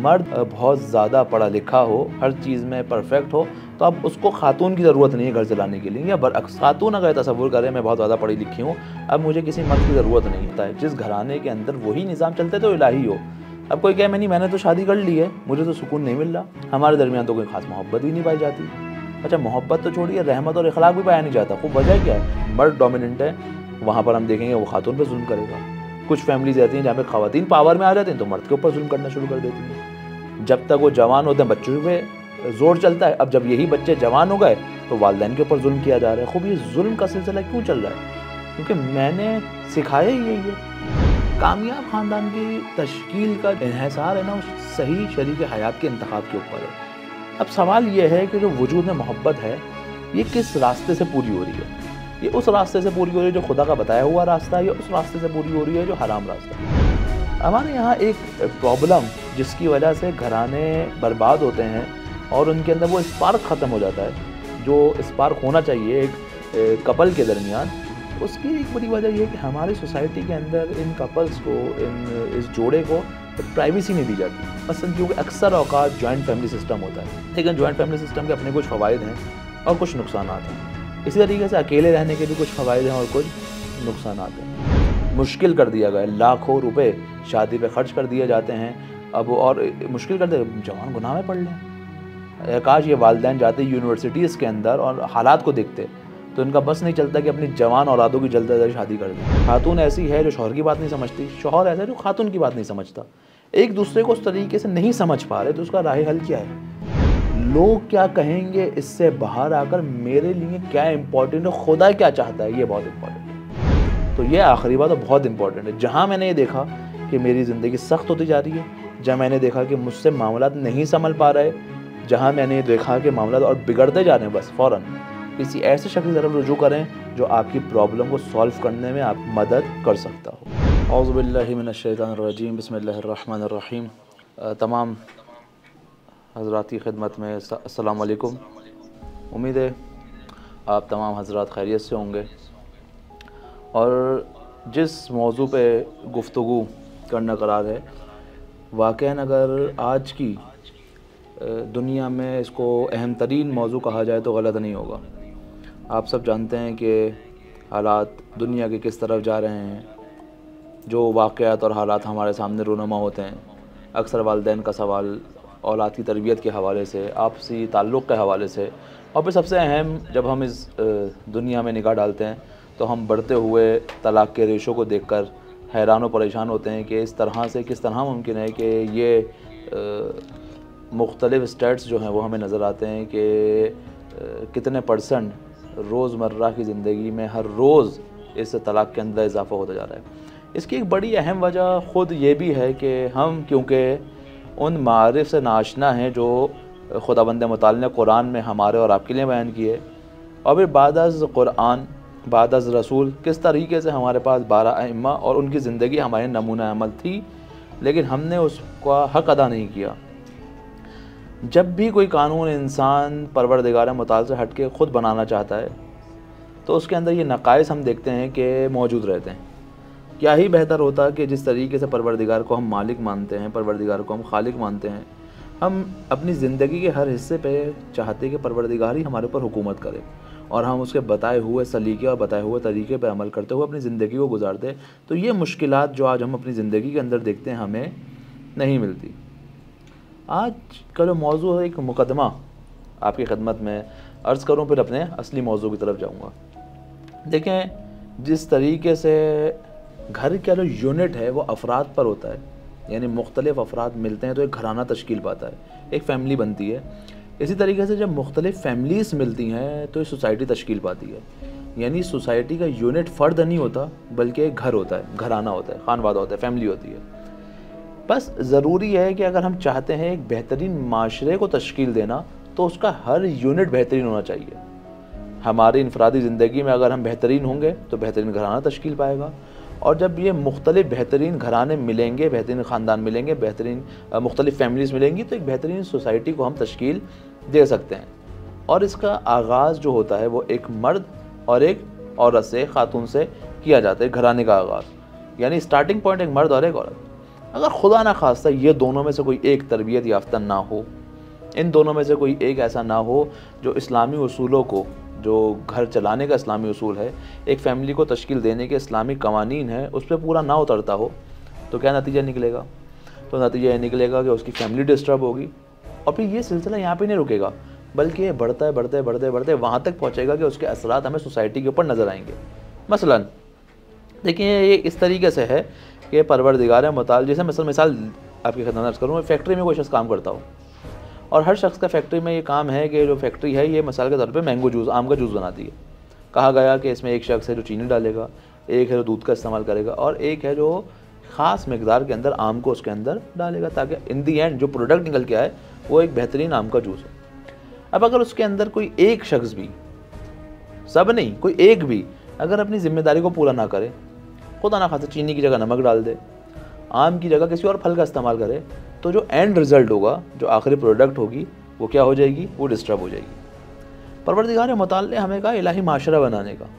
मर्द बहुत ज़्यादा पढ़ा लिखा हो, हर चीज़ में परफेक्ट हो, तो अब उसको खातून की ज़रूरत नहीं है घर चलाने के लिए। या खातून अगर तसव्वुर करे मैं बहुत ज़्यादा पढ़ी लिखी हूँ, अब मुझे किसी मर्द की ज़रूरत नहीं होता है। जिस घराने के अंदर वही निज़ाम चलते तो इलाही हो। अब कोई कहे मैंने तो शादी कर ली है, मुझे तो सुकून नहीं मिल रहा, हमारे दरमियान तो कोई ख़ास मोहब्बत भी नहीं पाई जाती। अच्छा, मोहब्बत तो छोड़िए, रहमत और इखलाक भी पाया नहीं जाता। खूब वजह क्या है? मर्द डोमिनेंट है, वहाँ पर हम देखेंगे वो खातून पे जुल्म करेगा। कुछ फैमिलीज रहती हैं जहाँ पे ख़वातीन पावर में आ जाती हैं तो मर्द के ऊपर जुल्म करना शुरू कर देती हैं। जब तक वो जवान होते हैं बच्चों पे जोर चलता है। अब जब यही बच्चे जवान हो गए तो वालिदैन के ऊपर जुल्म किया जा रहा है। खूब ये जुल्म का सिलसिला क्यों चल रहा है? क्योंकि मैंने सिखाया ही यही है। कामयाब ख़ानदान की तश्कील का इन्हिसार है ना उस सही शरीक हयात के इंतखाब के ऊपर है। अब सवाल ये है कि जो वजूद में मोहब्बत है ये किस रास्ते से पूरी हो रही है? ये उस रास्ते से पूरी हो रही है जो खुदा का बताया हुआ रास्ता है, या उस रास्ते से पूरी हो रही है जो हराम रास्ता है? हमारे यहाँ एक प्रॉब्लम जिसकी वजह से घराने बर्बाद होते हैं और उनके अंदर वो स्पार्क ख़त्म हो जाता है जो स्पार्क होना चाहिए एक कपल के दरमियान, उसकी एक बड़ी वजह यह है कि हमारी सोसाइटी के अंदर इन कपल्स को, इस जोड़े को प्राइवेसी नहीं दी जाती। मसलन क्योंकि अक्सर औकात जॉइंट फैमिली सिस्टम होता है, लेकिन जॉइंट फैमिली सिस्टम के अपने कुछ फ़वाइद हैं और कुछ नुकसान हैं। इसी तरीके से अकेले रहने के भी कुछ फ़वाइद हैं और कुछ नुकसान हैं। मुश्किल कर दिया गया, लाखों रुपए शादी पे खर्च कर दिए जाते हैं। अब और मुश्किल कर दिया, जवान गुनाह में पड़ लें। काश ये वालिदैन जाते यूनिवर्सिटीज़ के अंदर और हालात को देखते तो इनका बस नहीं चलता कि अपनी जवान औलादों की जल्द से जल्द शादी कर दें। खातून ऐसी है जो शौहर की बात नहीं समझती, शौहर ऐसा है जो खातून की बात नहीं समझता। एक दूसरे को उस तरीके से नहीं समझ पा रहे तो उसका राह हल क्या है? लोग क्या कहेंगे इससे बाहर आकर मेरे लिए क्या इम्पोर्टेंट है, खुदा क्या चाहता है, ये बहुत इम्पोर्टेंट है। तो ये आखिरी बात बहुत इंपॉर्टेंट है। जहाँ मैंने ये देखा कि मेरी ज़िंदगी सख्त होती जा रही है, जहाँ मैंने देखा कि मुझसे मामला नहीं संभल पा रहे, जहाँ मैंने देखा कि मामला और बिगड़ते जा रहे हैं, बस फ़ौरन किसी ऐसे शख्स की तरफ रुजू करें जो आपकी प्रॉब्लम को सॉल्व करने में आप मदद कर सकता हो। औज़ु बिल्लाहि मिनश शैतानिर रजीम, बिस्मिल्लाहिर रहमानिर रहीम। तमाम हज़रात की खिदमत में अस्सलाम वालेकुम। उम्मीद है आप तमाम हज़रात खैरियत से होंगे। और जिस मौजू पे गुफ्तगू करना करार है, वाक़ईन अगर आज की दुनिया में इसको अहम तरीन मौजू कहा जाए तो गलत नहीं होगा। आप सब जानते हैं कि हालात दुनिया के किस तरफ जा रहे हैं। जो वाक़यात और हालात हमारे सामने रूनुमा होते हैं, अक्सर वालिदैन का सवाल औलाद की तरबियत के हवाले से, आपसी ताल्लुक़ के हवाले से, और फिर सबसे अहम जब हम इस दुनिया में निगाह डालते हैं तो हम बढ़ते हुए तलाक़ के रेशो को देखकर हैरान और परेशान होते हैं कि इस तरह से किस तरह मुमकिन है कि ये मुख्तलिफ़ स्टेट्स जो हैं वो हमें नज़र आते हैं कि कितने परसेंट रोज़मर्रा की ज़िंदगी में हर रोज़ इस तलाक़ के अंदर इजाफ़ा होता जा रहा है। इसकी एक बड़ी अहम वजह ख़ुद ये भी है कि हम क्योंकि उन मारिफ़ से नाशना हैं जो खुदाबंद मुताल ने कुरान में हमारे और आपके लिए बयान किए, और फिर बाद अज़ कुरान बाद अज़ रसूल किस तरीके से हमारे पास 12 अइम्मा और उनकी ज़िंदगी हमारे नमूना अमल थी, लेकिन हमने उसका हक़ अदा नहीं किया। जब भी कोई कानून इंसान परवरदिगार मुताल से हट के ख़ुद बनाना चाहता है तो उसके अंदर ये नक़ाइस हम देखते हैं कि मौजूद रहते हैं। क्या ही बेहतर होता कि जिस तरीके से परवरदिगार को हम मालिक मानते हैं, परवरदिगार को हम खालिक मानते हैं, हम अपनी ज़िंदगी के हर हिस्से पे चाहते कि परवरदिगार ही हमारे ऊपर हुकूमत करे और हम उसके बताए हुए सलीके और बताए हुए तरीके पे अमल करते हुए अपनी ज़िंदगी को गुजारते। तो ये मुश्किलात जो आज हम अपनी ज़िंदगी के अंदर देखते हैं हमें नहीं मिलती। आज का जो मौजू है, एक मुकदमा आपकी खिदमत में अर्ज़ करूँ, फिर अपने असली मौजू की तरफ जाऊँगा। देखें, जिस तरीके से घर का जो यूनिट है वो अफराद पर होता है, यानी मुख्तलिफ़ अफराद मिलते हैं तो एक घराना तश्कील पाता है, एक फ़ैमिली बनती है। इसी तरीके से जब मुख्तलिफ़ फैमिलीज़ मिलती हैं तो एक सोसाइटी तश्कील पाती है, यानी सोसाइटी का यूनिट फ़र्द नहीं होता बल्कि एक घर होता है, घराना होता है, खानवादा होता है, फैमिली होती है। बस ज़रूरी है कि अगर हम चाहते हैं एक बेहतरीन माशरे को तश्कील देना तो उसका हर यूनिट बेहतरीन होना चाहिए। हमारी इनफरादी ज़िंदगी में अगर हम बेहतरीन होंगे तो बेहतरीन घराना तश्कील पाएगा, और जब ये मुख्तलिफ़ बेहतरीन घराने मिलेंगे, बेहतरीन ख़ानदान मिलेंगे, बेहतरीन मुख्तलिफ़ फैमिलीज़ मिलेंगी तो एक बेहतरीन सोसाइटी को हम तश्कील दे सकते हैं। और इसका आगाज़ जो होता है वो एक मर्द और एक औरत से, ख़ातून से किया जाता है। घराने का आगाज़ यानी स्टार्टिंग पॉइंट एक मर्द और एक औरत। अगर खुदा ना खास्ता ये दोनों में से कोई एक तरबियत याफ्ता ना हो, इन दोनों में से कोई एक ऐसा ना हो जो इस्लामी उसूलों को, जो घर चलाने का इस्लामी उसूल है, एक फ़ैमिली को तश्कील देने के इस्लामी कवानीन है, उस पर पूरा ना उतरता हो, तो क्या नतीजा निकलेगा? तो नतीजा ये निकलेगा कि उसकी फैमिली डिस्टर्ब होगी। और फिर ये सिलसिला यहाँ पे नहीं रुकेगा, बल्कि ये बढ़ता है बढ़ते बढ़ते बढ़ते वहाँ तक पहुँचेगा कि उसके असरात हमें सोसाइटी के ऊपर नज़र आएंगे। मसलन देखिए, ये इस तरीके से है कि परवरदिगार मुताल, जैसे मिसाल आपकी खिदमत अर्ज़ करूँ, फैक्ट्री में कोई शख्स काम करता हो और हर शख्स का फैक्ट्री में ये काम है कि जो फैक्ट्री है ये मिसाल के तौर पे मैंगो जूस, आम का जूस बनाती है। कहा गया कि इसमें एक शख्स है जो चीनी डालेगा, एक है जो दूध का इस्तेमाल करेगा और एक है जो ख़ास मकदार के अंदर आम को उसके अंदर डालेगा, ताकि इन दी एंड जो प्रोडक्ट निकल के आए वो एक बेहतरीन आम का जूस है। अब अगर उसके अंदर कोई एक शख्स भी, सब नहीं, कोई एक भी अगर अपनी ज़िम्मेदारी को पूरा ना करे, खुदा ना खासा चीनी की जगह नमक डाल दे, आम की जगह किसी और फल का इस्तेमाल करे, तो जो एंड रिज़ल्ट होगा, जो आखिरी प्रोडक्ट होगी, वो क्या हो जाएगी? वो डिस्टर्ब हो जाएगी। परवरदिगार मुताल ने हमें कहा इलाही माशरा बनाने का।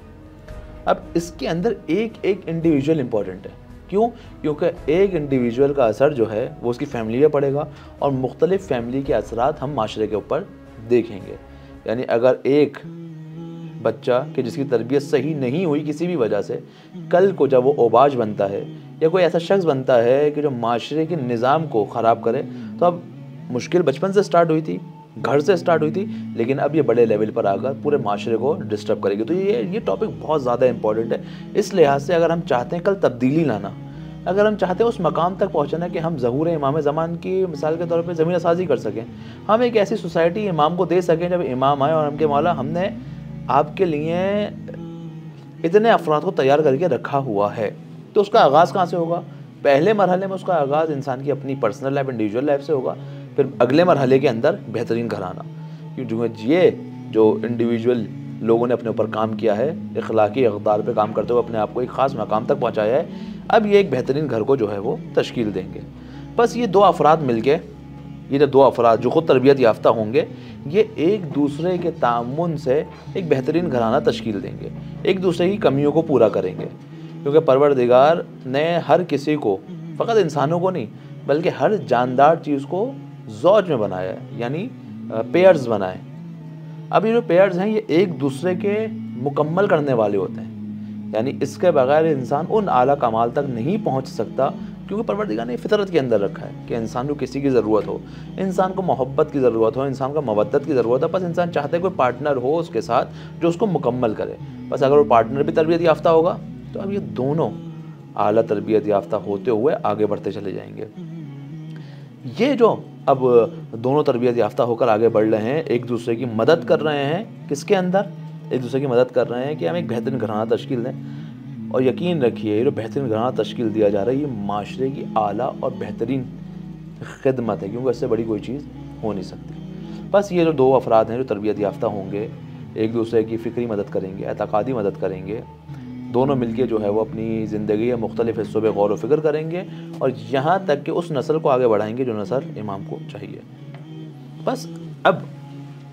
अब इसके अंदर एक एक इंडिविजुअल इंपॉर्टेंट है। क्यों? क्योंकि एक इंडिविजुअल का असर जो है वो उसकी फैमिली पे पड़ेगा और मुख्तलिफ फैमिली के असरात हम माशरे के ऊपर देखेंगे। यानी अगर एक बच्चा कि जिसकी तरबियत सही नहीं हुई किसी भी वजह से, कल को जब वो ओबाज बनता है या कोई ऐसा शख्स बनता है कि जो माशरे के निज़ाम को ख़राब करे, तो अब मुश्किल बचपन से स्टार्ट हुई थी, घर से स्टार्ट हुई थी, लेकिन अब ये बड़े लेवल पर आकर पूरे माशरे को डिस्टर्ब करेगी। तो ये टॉपिक बहुत ज़्यादा इंपॉर्टेंट है। इस लिहाज से अगर हम चाहते हैं कल तब्दीली लाना, अगर हम चाहते हैं उस मकाम तक पहुँचना कि हम ज़हूर इमाम ज़मान की मिसाल के तौर पर ज़मीन साजी कर सकें, हम एक ऐसी सोसाइटी इमाम को दे सकें जब इमाम आए और हमके मौला हमने आपके लिए इतने अफराद को तैयार करके रखा हुआ है, तो उसका आगाज़ कहाँ से होगा? पहले मरहले में उसका आगाज़ इंसान की अपनी पर्सनल लाइफ, इंडिविजुअल लाइफ से होगा। फिर अगले मरहले के अंदर बेहतरीन घराना, क्योंकि ये जो इंडिविजुअल लोगों ने अपने ऊपर काम किया है, इखलाकी अक़दार पे काम करते हुए अपने आप को एक ख़ास मकाम तक पहुँचाया है, अब ये एक बेहतरीन घर को जो है वो तश्कील देंगे। बस ये दो अफराद मिलके, ये जो दो अफराद जो ख़ुद तरबियत याफ्ता होंगे, ये एक दूसरे के तामुन से एक बेहतरीन घराना तश्कील देंगे, एक दूसरे की कमियों को पूरा करेंगे। क्योंकि परवरदिगार ने हर किसी को, फ़कत इंसानों को नहीं बल्कि हर जानदार चीज़ को ज़ौज में बनाया है, यानी पेयर्स बनाए। अब ये जो पेयर्स हैं ये एक दूसरे के मुकम्मल करने वाले होते हैं, यानी इसके बगैर इंसान उन आला कमाल तक नहीं पहुँच सकता, क्योंकि परवरदिगार ने फितरत के अंदर रखा है कि इंसान को किसी की ज़रूरत हो, इंसान को मोहब्बत की ज़रूरत हो, इंसान को मवद्दत की ज़रूरत है। बस इंसान चाहता है कोई पार्टनर हो उसके साथ जो उसको मुकम्मल करे। बस अगर वो पार्टनर भी तरबियत याफ्ता होगा तो अब ये दोनों आला तरबियत याफ्ता होते हुए आगे बढ़ते चले जाएंगे। ये जो अब दोनों तरबियत याफ्ता होकर आगे बढ़ रहे हैं, एक दूसरे की मदद कर रहे हैं, किसके अंदर? एक दूसरे की मदद कर रहे हैं कि हम एक बेहतरीन घराना तश्कील दें। और यकीन रखिए, ये जो बेहतरीन घराना तश्कील दिया जा रहा है, ये माशरे की आला और बेहतरीन खिदमत है, क्योंकि इससे बड़ी कोई चीज़ हो नहीं सकती। बस ये जो दो अफराद हैं जो तरबियत याफ्ता होंगे, एक दूसरे की फ़िक्री मदद करेंगे, एतक़ादी मदद करेंगे, दोनों मिलके जो है वो अपनी ज़िंदगी के मुख्तलिफ़ हिस्सों पे गौर व फिक्र करेंगे और यहाँ तक कि उस नस्ल को आगे बढ़ाएंगे जो नस्ल इमाम को चाहिए। बस अब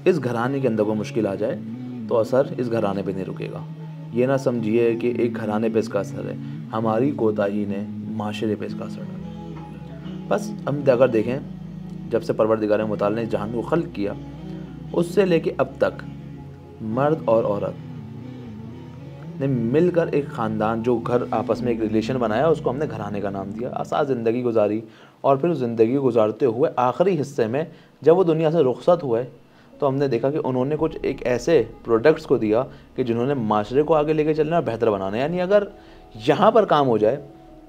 इस घराने के अंदर कोई मुश्किल आ जाए तो असर इस घराने पे नहीं रुकेगा। ये ना समझिए कि एक घराने पे इसका असर है, हमारी कोताही ने माशरे पे इसका असर डाला। बस हम अगर देखें, जब से परवरदिगार मुताल ने जहान को खल्क़ किया, उससे लेके अब तक मर्द और औरत ने मिलकर एक ख़ानदान, जो घर आपस में एक रिलेशन बनाया, उसको हमने घराने का नाम दिया। आसान ज़िंदगी गुजारी और फिर ज़िंदगी गुजारते हुए आखिरी हिस्से में जब वो दुनिया से रुखसत हुए तो हमने देखा कि उन्होंने कुछ एक ऐसे प्रोडक्ट्स को दिया कि जिन्होंने माशरे को आगे लेके चलना और बेहतर बनाना। यानी अगर यहाँ पर काम हो जाए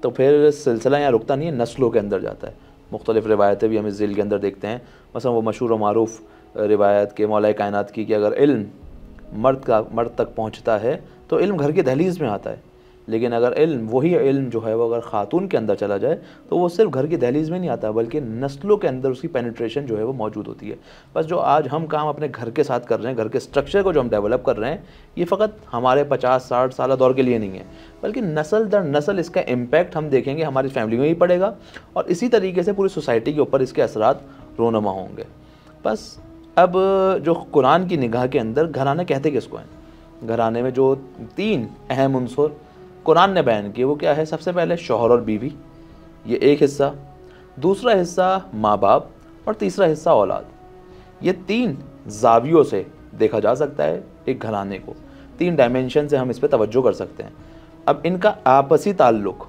तो फिर सिलसिला यहाँ रुकता नहीं है, नस्लों के अंदर जाता है। मुख्तलिफ़ रिवायतें भी हम इस ज़िल के अंदर देखते हैं। मसलन वो मशहूर व मारूफ़ रिवायत के मौला कायनात की कि अगर इल्म मर्द तक पहुँचता है तो इल्म घर की दहलीज़ में आता है, लेकिन अगर इल्म, वही इल्म जो है वो अगर ख़ातून के अंदर चला जाए तो वो सिर्फ घर की दहलीज़ में नहीं आता, बल्कि नस्लों के अंदर उसकी पेनिट्रेशन जो है वो मौजूद होती है। बस जो आज हम काम अपने घर के साथ कर रहे हैं, घर के स्ट्रक्चर को जो हम डेवलप कर रहे हैं, ये फ़कत हमारे 50-60 साल दौर के लिए नहीं है, बल्कि नस्ल दर नस्ल इसका इम्पैक्ट हम देखेंगे हमारी फैमिली में ही पड़ेगा और इसी तरीके से पूरी सोसाइटी के ऊपर इसके असरात रोनमा होंगे। बस अब जो कुरान की निगाह के अंदर घराने कहते किसको हैं? घराने में जो 3 अहम उन्सर कुरान ने बयान किए वो क्या है? सबसे पहले शौहर और बीवी, ये एक हिस्सा, दूसरा हिस्सा माँ बाप और तीसरा हिस्सा औलाद। ये 3 ज़ावियों से देखा जा सकता है एक घराने को, 3 डायमेंशन से हम इस पर तवज्जो कर सकते हैं। अब इनका आपसी ताल्लुक़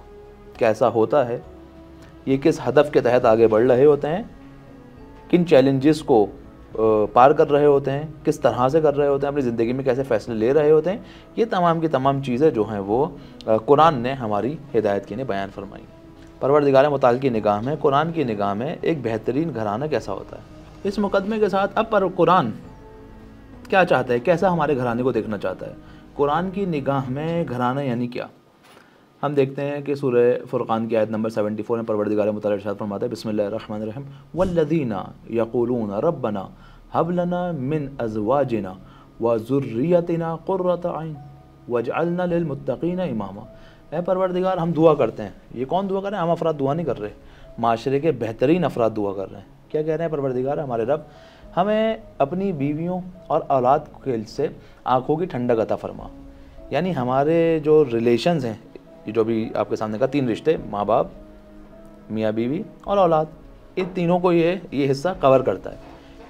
कैसा होता है, ये किस हदफ के तहत आगे बढ़ रहे होते हैं, किन चैलेंजेस को पार कर रहे होते हैं, किस तरह से कर रहे होते हैं, अपनी ज़िंदगी में कैसे फ़ैसले ले रहे होते हैं, ये तमाम की तमाम चीज़ें जो हैं वो कुरान ने हमारी हिदायत के लिए बयान फरमाई। परवरदिगार मुताल की निगाह में, कुरान की निगाह में एक बेहतरीन घराना कैसा होता है। इस मुकदमे के साथ अब पर कुरान क्या चाहता है, कैसा हमारे घराने को देखना चाहता है। कुरान की निगाह में घराना यानी क्या, हम देखते हैं कि सूरह फुरक़ान की आयत नंबर 74 में परवरदिगार मुताल इरशाद फरमाता है, बिस्मिल्लाहिर्रहमानिर्रहीम, वल्लज़ीना यक़ूलूना रब्बना हब लना मिन अज़वाजिना व ज़ुर्रियतिना क़ुर्रता अय्न वजअलना लिलमुत्तक़ीना इमामा। ऐ परवरदिगार, हम दुआ करते हैं। ये कौन दुआ कर रहे हैं? हम अफराद दुआ नहीं कर रहे, माशरे के बेहतरीन अफराद दुआ कर रहे हैं। क्या कह रहे हैं परवरदिगार हमारे रब, हमें अपनी बीवियों और औलाद के से आँखों की ठंडक अता फरमा। यानी हमारे जो रिलेशंस हैं, ये जो भी आपके सामने का 3 रिश्ते, माँ बाप, मियाँ बीवी और औलाद, इन तीनों को ये हिस्सा कवर करता है।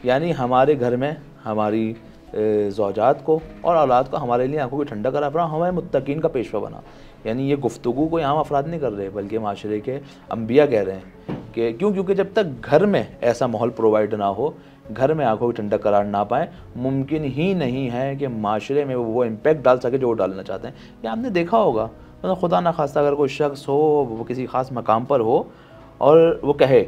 यानी हमारे घर में हमारी ज़ौजात को और औलाद को हमारे लिए आंखों की ठंडक करा फरमा, हमें मुत्तकीन का पेशवा बना। यानी ये गुफ्तगू कोई आम अफराद नहीं कर रहे, बल्कि माशरे के अम्बिया कह रहे हैं कि क्योंकि जब तक घर में ऐसा माहौल प्रोवाइड ना हो, घर में आंखों की ठंडक करार ना पाएँ, मुमकिन ही नहीं है कि माशरे में वो इम्पैक्ट डाल सके जो वो डालना चाहते हैं। या आपने देखा होगा, मतलब खुदा ना खास्ता अगर कोई शख्स हो, वो किसी ख़ास मकाम पर हो और वो कहे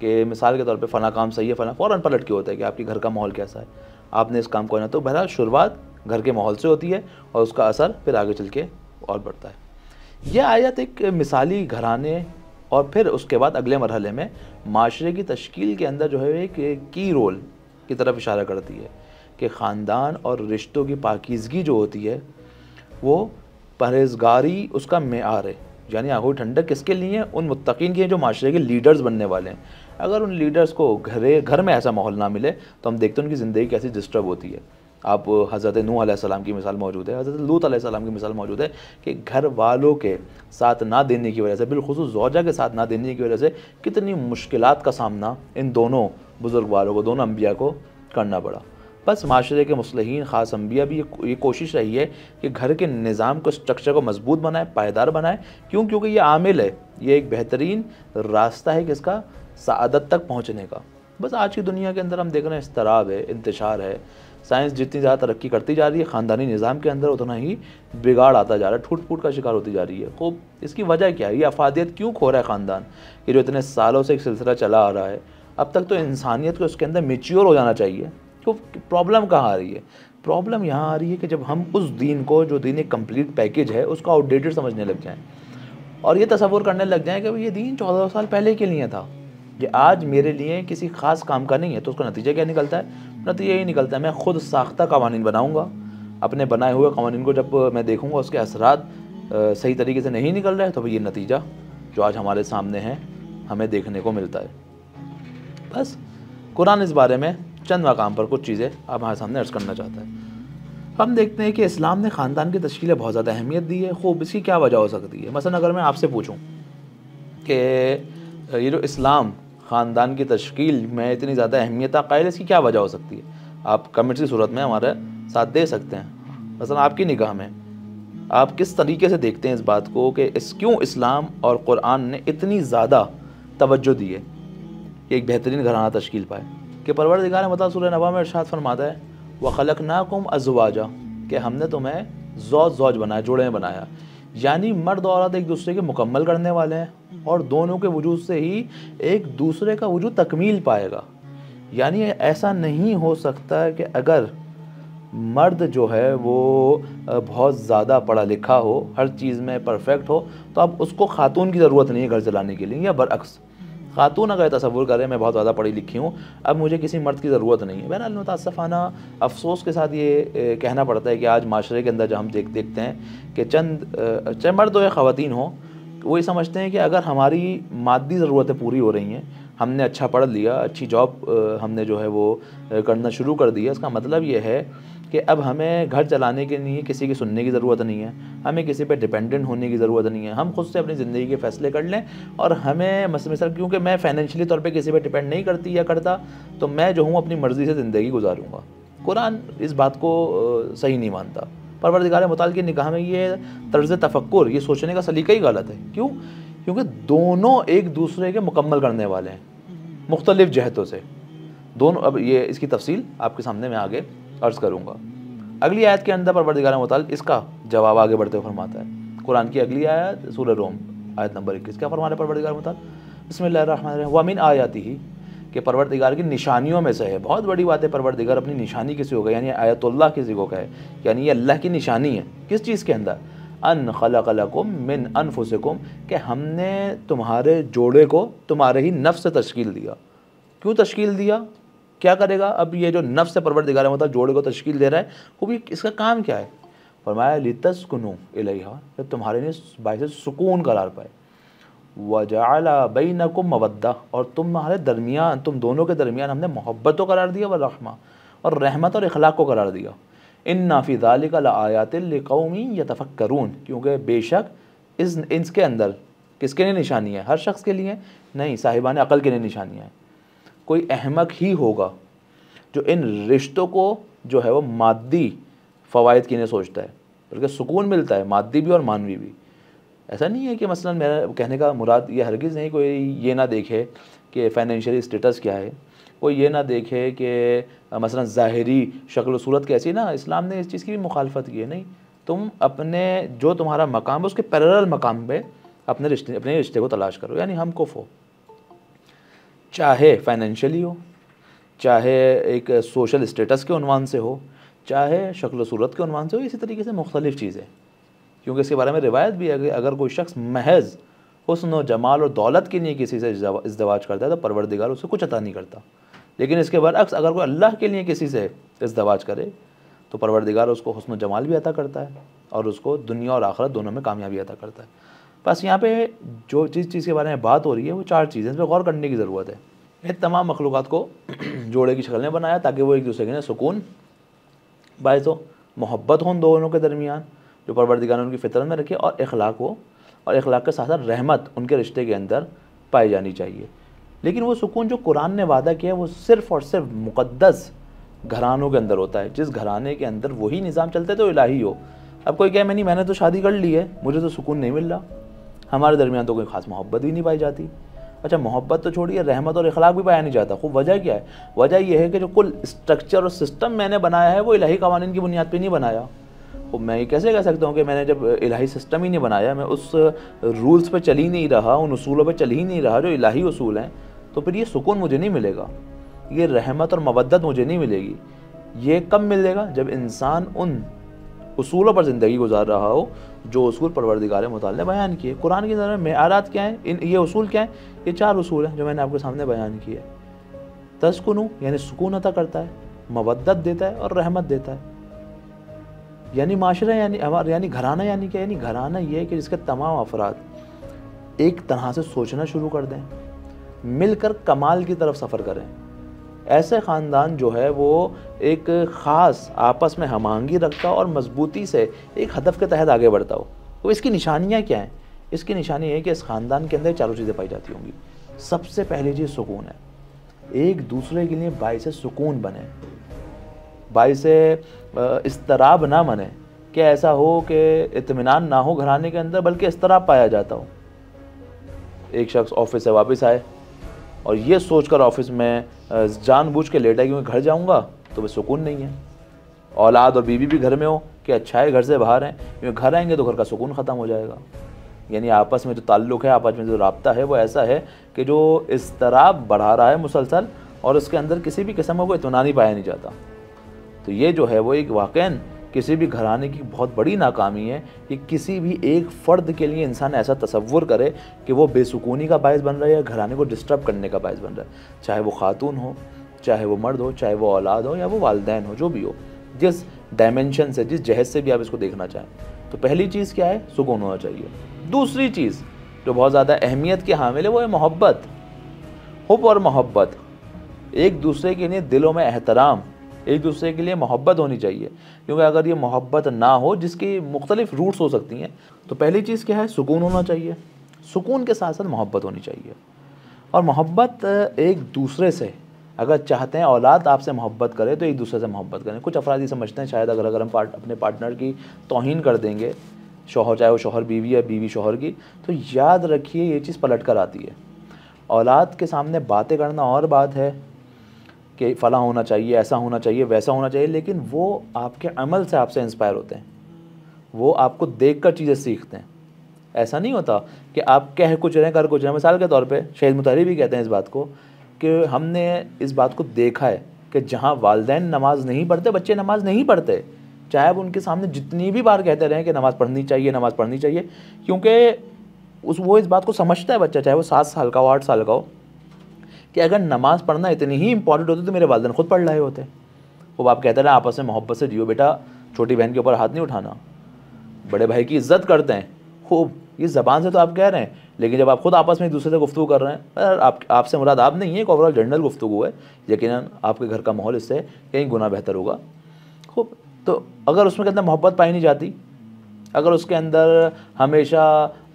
कि मिसाल के तौर पे फ़लाँ काम सही है, फ़लाँ, फ़ौरन पलट के होता है कि आपके घर का माहौल कैसा है, आपने इस काम को ना। तो बहरहाल शुरुआत घर के माहौल से होती है और उसका असर फिर आगे चल के और बढ़ता है। यह आयत एक मिसाली घराने और फिर उसके बाद अगले मरहले में माशरे की तश्कील के अंदर जो है एक की रोल की तरफ इशारा करती है कि ख़ानदान और रिश्तों की पाकीज़गी जो होती है वो परहेज़गारी उसका मेआर है। यानी आंखों की ठंडक किसके लिए है? उन मुत्तकीन के जो माशरे के लीडर्स बनने वाले हैं। अगर उन लीडर्स को घर में ऐसा माहौल ना मिले तो हम देखते हैं उनकी ज़िंदगी कैसी डिस्टर्ब होती है। आप हज़रत नूह अलैहिस्सलाम की मिसाल मौजूद है, हज़रत लूत अलैहिस्सलाम की मिसाल मौजूद है कि घर वालों के साथ ना देने की वजह से, बिलखुसूस ज़ौजा के साथ ना देने की वजह से कितनी मुश्किलात का सामना इन दोनों बुज़ुर्ग वालों को, दोनों अम्बिया को करना पड़ा। बस माशरे के मुस्लिहीन ख़ास अम्बिया भी ये कोशिश रही है कि घर के निज़ाम को, स्ट्रक्चर को मजबूत बनाए, पायदार बनाए। क्योंकि ये आमिल है, ये एक बेहतरीन रास्ता है किसका? सआदत तक पहुँचने का। बस आज की दुनिया के अंदर हम देख रहे हैं इस्तराब है, इंतशार है। साइंस जितनी ज़्यादा तरक्की करती जा रही है, ख़ानदानी निज़ाम के अंदर उतना ही बिगाड़ आता जा रहा है, टूट फूट का शिकार होती जा रही है। खूब इसकी वजह क्या है? ये अफादियत क्यों खो रहा है ख़ानदान? ये जो इतने सालों से एक सिलसिला चला आ रहा है, अब तक तो इंसानियत को उसके अंदर मेच्योर हो जाना चाहिए। तो प्रॉब्लम कहाँ आ रही है? प्रॉब्लम यहाँ आ रही है कि जब हम उस दीन को, जो दीन एक कंप्लीट पैकेज है, उसको आउटडेटेड समझने लग जाएँ और ये तसव्वुर करने लग जाएँ कि ये दीन 14 साल पहले के लिए था, ये आज मेरे लिए किसी ख़ास काम का नहीं है। तो उसका नतीजा क्या निकलता है? नतीजा यही निकलता है मैं खुद साख्ता कवानीन बनाऊँगा। अपने बनाए हुए कवानीन को जब मैं देखूँगा उसके असरात सही तरीके से नहीं निकल रहे, तो ये नतीजा जो आज हमारे सामने है हमें देखने को मिलता है। बस कुरान इस बारे में चंद मकाम पर कुछ चीज़ें अब हमारे सामने अर्ज़ करना चाहता है। हम देखते हैं कि इस्लाम ने ख़ानदान की तश्कील बहुत ज़्यादा अहमियत दी है। खूब इसकी क्या वजह हो सकती है? मसलन अगर मैं आपसे पूछूं कि ये जो इस्लाम ख़ानदान की तश्कील में इतनी ज़्यादा अहमियत कायल, इसकी क्या वजह हो सकती है? आप कमेंट्स की सूरत में हमारे साथ दे सकते हैं। मसलन आपकी निगाह में आप किस तरीके से देखते हैं इस बात को कि क्यों इस्लाम और कुरान ने इतनी ज़्यादा तवज्जो दी है कि एक बेहतरीन घराना तश्कील पाए? कि परवरदिगार मतलब सूरह नबा में इरशाद फरमाता है, व खलक़नाकुम अज़वाजा, कि हमने तुम्हें ज़ौज बनाया, जोड़े में बनाया। यानी मर्द और औरत एक दूसरे के मुकम्मल करने वाले हैं और दोनों के वजूद से ही एक दूसरे का वजूद तकमील पाएगा। यानी ऐसा नहीं हो सकता कि अगर मर्द जो है वो बहुत ज़्यादा पढ़ा लिखा हो, हर चीज़ में परफेक्ट हो, तो अब उसको खातून की ज़रूरत नहीं है घर चलाने के लिए, या बरअक्स खातून अगर तसव्वुर करें मैं बहुत ज़्यादा पढ़ी लिखी हूँ, अब मुझे किसी मर्द की ज़रूरत नहीं है। बहरहाल मुतासफ़ाना अफसोस के साथ ये कहना पड़ता है कि आज माशरे के अंदर जब हम देखते हैं कि चाहे मर्द हो या ख़वातीन हो, वो ये समझते हैं कि अगर हमारी मादी ज़रूरतें पूरी हो रही हैं, हमने अच्छा पढ़ लिया, अच्छी जॉब हमने जो है वो करना शुरू कर दिया, इसका मतलब ये है कि अब हमें घर चलाने के लिए किसी की सुनने की ज़रूरत नहीं है, हमें किसी पे डिपेंडेंट होने की ज़रूरत नहीं है, हम खुद से अपनी ज़िंदगी के फ़ैसले कर लें। और हमें मिसाल क्योंकि मैं फ़ाइनेंशियली तौर पे किसी पे डिपेंड नहीं करती या करता, तो मैं जो हूँ अपनी मर्ज़ी से ज़िंदगी गुजारूँगा। कुरान इस बात को सही नहीं मानता। परवरदिगार मुताल की निगाह में ये तर्ज़ तफ़क्कुर, ये सोचने का सलीका ही गलत है। क्यों? क्योंकि दोनों एक दूसरे के मुकम्मल करने वाले हैं मुख्तलिफ़ जहतों से दोनों। अब ये इसकी तफसील आपके सामने मैं आगे अर्ज़ करूँगा। अगली आयत के अंदर परवरदिगार मुताल इसका जवाब आगे बढ़ते हुए फरमाता है। कुरान की अगली आयत सूरह रोम आयत नंबर 21, क्या फरमा रहे परवरदिगार मुताल? बिस्मिल्लाहिर्रहमानिर्रहीम। व मिन आयातिही, कि परवरदिगार की निशानियों में से है। बहुत बड़ी बात है, परवरदिगार अपनी निशानी किसी को कहे, यानी आयतुल्लाह किसी को कहे, यानी ये अल्लाह की निशानी है। किस चीज़ के अंदर? अन खलक़लकुम मिन अनफुसिकुम, कि हमने तुम्हारे जोड़े को तुम्हारे ही नफ्स से तश्कील दिया। क्यों तश्कील दिया? क्या करेगा? अब ये जो नफ्स से परवरदिगार मतलब जोड़े को तश्कील दे रहा है, वो भी इसका काम क्या है? फरमाया लितस्कुनु इलैहा, जब तुम्हारे लिए बाइस सुकून करार पाए। वजअला बैनकुम मवद्दा, और तुम्हारे दरमियान, तुम दोनों के दरमियान हमने मोहब्बत को करार दिया, व रहमा, और रहमत और इखलाक को करार दिया। इन्ना फ़ी ज़ालिका लआयातिन लिक़ौमी यतफ़क्करून, क्योंकि बेशक इसके अंदर किसके लिए निशानी है? हर शख्स के लिए नहीं, साहिबान अक़ल के लिए निशानियाँ हैं। कोई अहमक ही होगा जो इन रिश्तों को जो है वो मादी फ़वाइद के लिए सोचता है, बल्कि सुकून मिलता है मादी भी और मानवी भी। ऐसा नहीं है कि मसलन मेरा कहने का मुराद ये हरगिज़ नहीं, कोई ये ना देखे कि फ़ाइनेंशियली स्टेटस क्या है, कोई ये ना देखे कि मसलन ज़ाहिरी शक्ल सूरत कैसी, ना इस्लाम ने इस चीज़ की भी मुखालफत की है। नहीं, तुम अपने जो तुम्हारा मकाम है उसके पैरेलल मकाम पे अपने रिश्ते को तलाश करो। यानी हम कुफ़ हो, चाहे फ़ाइनेंशियली हो, चाहे एक सोशल स्टेटस के उन्वान से हो, चाहे शक्ल सूरत के उन्वान से हो, इसी तरीके से मुख्तलिफ़ चीज़ें। क्योंकि इसके बारे में रिवायत भी है कि अगर कोई शख्स महज हुस्न और जमाल और दौलत के लिए किसी से इज़्दिवाज करता है तो परवरदिगार उसे कुछ अता नहीं करता। लेकिन इसके बरअक्स अगर कोई अल्लाह के लिए किसी से इज़्दिवाज करे तो परवरदिगार उसको हुस्न जमाल भी अता करता है और उसको दुनिया और आखिरत दोनों में कामयाबी अता करता है। बस यहाँ पे जो चीज़ के बारे में बात हो रही है वो 4 चीज़ें, इस पर गौर करने की ज़रूरत है। इन तमाम मखलूक़ात को जोड़े की शक्ल में बनाया ताकि वो एक दूसरे के लिए सुकून बायस हो, मोहब्बत हो उन दोनों के दरमियान जो परवरदिगार ने उनकी फितरत में रखी, और इखलाक हो, और इखलाक के साथ साथ रहमत उनके रिश्ते के अंदर पाई जानी चाहिए। लेकिन वो सुकून जो कुरान ने वादा किया है वो सिर्फ़ और सिर्फ मुक़द्दस घरानों के अंदर होता है। जिस घराने के अंदर वही निज़ाम चलते तो इलाही हो। अब कोई कहे मैंने तो शादी कर ली है, मुझे तो सुकून नहीं मिल रहा, हमारे दरमियान तो कोई ख़ास मोहब्बत ही नहीं पाई जाती। अच्छा, मोहब्बत तो छोड़िए, रहमत और इखलाक भी पाया नहीं जाता। खूब वजह क्या है? वजह यह है कि जो कुल स्ट्रक्चर और सिस्टम मैंने बनाया है वो इलाही कवानीन की बुनियाद पर नहीं बनाया। तो मैं ये कैसे कह सकता हूँ कि मैंने जब इलाही सिस्टम ही नहीं बनाया, मैं उस रूल्स पे चल ही नहीं रहा, उन उसूलों पे चल ही नहीं रहा जो इलाही उसूल हैं, तो फिर ये सुकून मुझे नहीं मिलेगा, ये रहमत और मवद्दत मुझे नहीं मिलेगी। ये कब मिलेगा? जब इंसान उन उसूलों पर ज़िंदगी गुजार रहा हो जो उसूल परवरदिगार मुताल ने बयान किए। कुरान की नज़र में मेआरात क्या हैं? ये उसूल क्या हैं? ये 4 उसूल हैं जो मैंने आपके सामने बयान किए। तस्कुनु यानी सुकून अता करता है, मवद्दत देता है और रहमत देता है। यानी माशरा यानी घराना, यानी क्या? यानी घराना ये है कि जिसके तमाम अफराद एक तरह से सोचना शुरू कर दें, मिलकर कमाल की तरफ सफ़र करें। ऐसे ख़ानदान जो है वो एक ख़ास आपस में हमआहंगी रखता और मजबूती से एक हदफ के तहत आगे बढ़ता हो। तो इसकी निशानियाँ क्या हैं? इसकी निशानी है कि इस ख़ानदान के अंदर 4 चीज़ें पाई जाती होंगी। सबसे पहली चीज़ सुकून है, एक दूसरे के लिए बाइस सुकून बने, बाइस इस्तराब ना बने कि ऐसा हो कि इत्मीनान ना हो घराने के अंदर, बल्कि इस्तराब पाया जाता हो। एक शख्स ऑफिस से वापस आए और ये सोचकर ऑफिस में जानबूझ के लेटा क्योंकि घर जाऊंगा तो वह सुकून नहीं है। औलाद और बीवी भी घर में हो कि अच्छा है घर से बाहर हैं, क्योंकि घर आएंगे तो घर का सुकून ख़त्म हो जाएगा। यानी आपस में जो ताल्लुक़ है, आपस में जो राब्ता है वो ऐसा है कि जो इस्तराब बढ़ा रहा है मुसलसल, और उसके अंदर किसी भी किस्म का कोई इत्मीनान ही पाया नहीं जाता। तो ये जो है वो एक वाक़ईन किसी भी घराने की बहुत बड़ी नाकामी है कि किसी भी एक फ़र्द के लिए इंसान ऐसा तसव्वुर करे कि वो बेसुकूनी का बायस बन रहा है या घराने को डिस्टर्ब करने का बायस बन रहा है, चाहे वो खातून हो, चाहे वो मर्द हो, चाहे वो औलाद हो या वो वालिदैन हो, जो भी हो, जिस डायमेंशन से, जिस जहद से भी आप इसको देखना चाहें। तो पहली चीज़ क्या है? सुकून होना चाहिए। दूसरी चीज़ जो बहुत ज़्यादा अहमियत की हामिल है वो है मोहब्बत, हुब और मोहब्बत, एक दूसरे के लिए दिलों में एहतराम एक दूसरे के लिए मोहब्बत होनी चाहिए, क्योंकि अगर ये मोहब्बत ना हो, जिसकी मुख्तलिफ रूट्स हो सकती हैं, तो पहली चीज़ क्या है, सुकून होना चाहिए। सुकून के साथ साथ मोहब्बत होनी चाहिए। और मोहब्बत एक दूसरे से, अगर चाहते हैं औलाद आपसे मोहब्बत करे तो एक दूसरे से मोहब्बत करें। कुछ अफराद ये समझते हैं शायद अगर हम अपने पार्टनर की तौहीन कर देंगे, शौहर चाहे वो शौहर बीवी या बीवी शौहर की, तो याद रखिए ये चीज़ पलट कर आती है। औलाद के सामने बातें करना और बात है कि फ़ला होना चाहिए, ऐसा होना चाहिए, वैसा होना चाहिए, लेकिन वो आपके अमल से आपसे इंस्पायर होते हैं, वो आपको देख कर चीज़ें सीखते हैं। ऐसा नहीं होता कि आप कह कुछ रहे कर कुछ रहे। मिसाल के तौर पे शहीद मुताहरी भी कहते हैं इस बात को कि हमने इस बात को देखा है कि जहाँ वालिदैन नमाज नहीं पढ़ते, बच्चे नमाज नहीं पढ़ते, चाहे अब उनके सामने जितनी भी बार कहते रहें कि नमाज़ पढ़नी चाहिए, नमाज़ पढ़नी चाहिए, क्योंकि वो इस बात को समझता है बच्चा, चाहे वो 7 साल का हो, 8 साल का हो, कि अगर नमाज़ पढ़ना इतनी ही इंपॉर्टेंट होती तो मेरे वालिदैन खुद पढ़ रहे होते। वो बाप कहते रहे आपस में मोहब्बत से जियो बेटा, छोटी बहन के ऊपर हाथ नहीं उठाना, बड़े भाई की इज़्ज़त करते हैं खूब। ये ज़बान से तो आप कह रहे हैं, लेकिन जब आप खुद आपस में एक दूसरे से गुफ्तगू कर रहे हैं, आपसे मुराद आप नहीं है, एक ओवरऑल जनरल गुफ्तगू है, यकीनन आपके घर का माहौल इससे कहीं गुना बेहतर होगा खूब। तो अगर उसमें कहते हैं मोहब्बत पाई नहीं जाती, अगर उसके अंदर हमेशा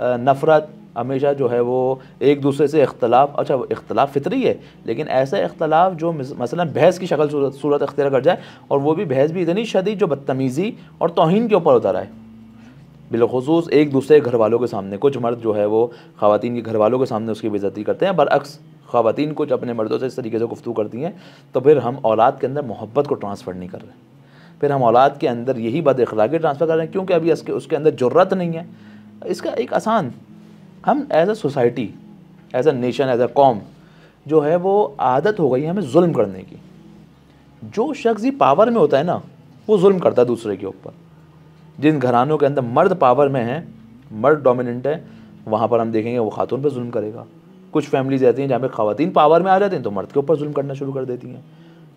नफ़रत, हमेशा जो है वो एक दूसरे से इख्तलाफ, अच्छा इख्तलाफ फितरी है, लेकिन ऐसा इख्तलाफ जो मसलन बहस की शक्ल सूरत अख्तियार कर जाए, और वो भी बहस भी इतनी शदीद जो बदतमीज़ी और तौहीन के ऊपर उतर आए, बिलखुसूस एक दूसरे घर वालों के सामने। कुछ मर्द जो है वो ख़वातीन के घर वालों के सामने उसकी बेइज्जती करते हैं, बरअक्स ख़वातीन कुछ अपने मर्दों से इस तरीके से गुफ्तगू करती हैं, तो फिर हम औलाद के अंदर मोहब्बत को ट्रांसफ़र नहीं कर रहे, फिर हम औलाद के अंदर यही बद अखलाक़ी ट्रांसफ़र कर रहे हैं, क्योंकि अभी उसके अंदर जुर्रत नहीं है। इसका एक आसान, हम as a society, as a nation, as a कौम जो है वो आदत हो गई है हमें जुल्म करने की। जो शख्स ही पावर में होता है ना, वो जुल्म करता है दूसरे के ऊपर। जिन घरानों के अंदर मर्द पावर में है, मर्द डोमिनेंट है, वहाँ पर हम देखेंगे वो खातून पर जुल्म करेगा। कुछ फैमिलीज रहती हैं जहाँ पे ख़वातीन पावर में आ जाती हैं तो मर्द के ऊपर जुल्म करना शुरू कर देती हैं।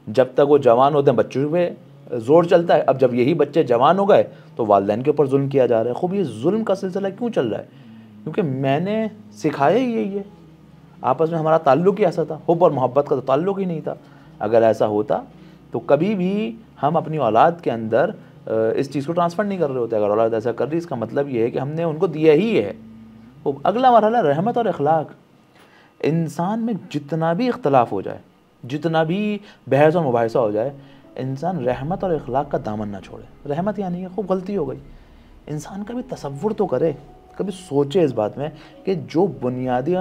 जब तक वो जवान होते हैं बच्चों पे ज़ोर चलता है, अब जब यही बच्चे जवान हो गए तो वालिदैन के ऊपर जुल्म किया जा रहा है। खूब ये जुल्म का सिलसिला क्यों चल रहा है? क्योंकि मैंने सिखाया ही यही है, आपस में हमारा ताल्लुक़ ही ऐसा था, हुब और मोहब्बत का तो ताल्लुक़ ही नहीं था। अगर ऐसा होता तो कभी भी हम अपनी औलाद के अंदर इस चीज़ को ट्रांसफ़र नहीं कर रहे होते। अगर औलाद ऐसा कर रही, इसका मतलब ये है कि हमने उनको दिया ही है। तो अगला मरहला रहमत और अखलाक। इंसान में जितना भी इख्तलाफ हो जाए, जितना भी बहस और मुबाहिसा हो जाए, इंसान रहमत और अखलाक का दामन ना छोड़े। रहमत यानी है खूब गलती हो गई, इंसान का भी तसव्वुर तो करे, कभी सोचे इस बात में कि जो बुनियादी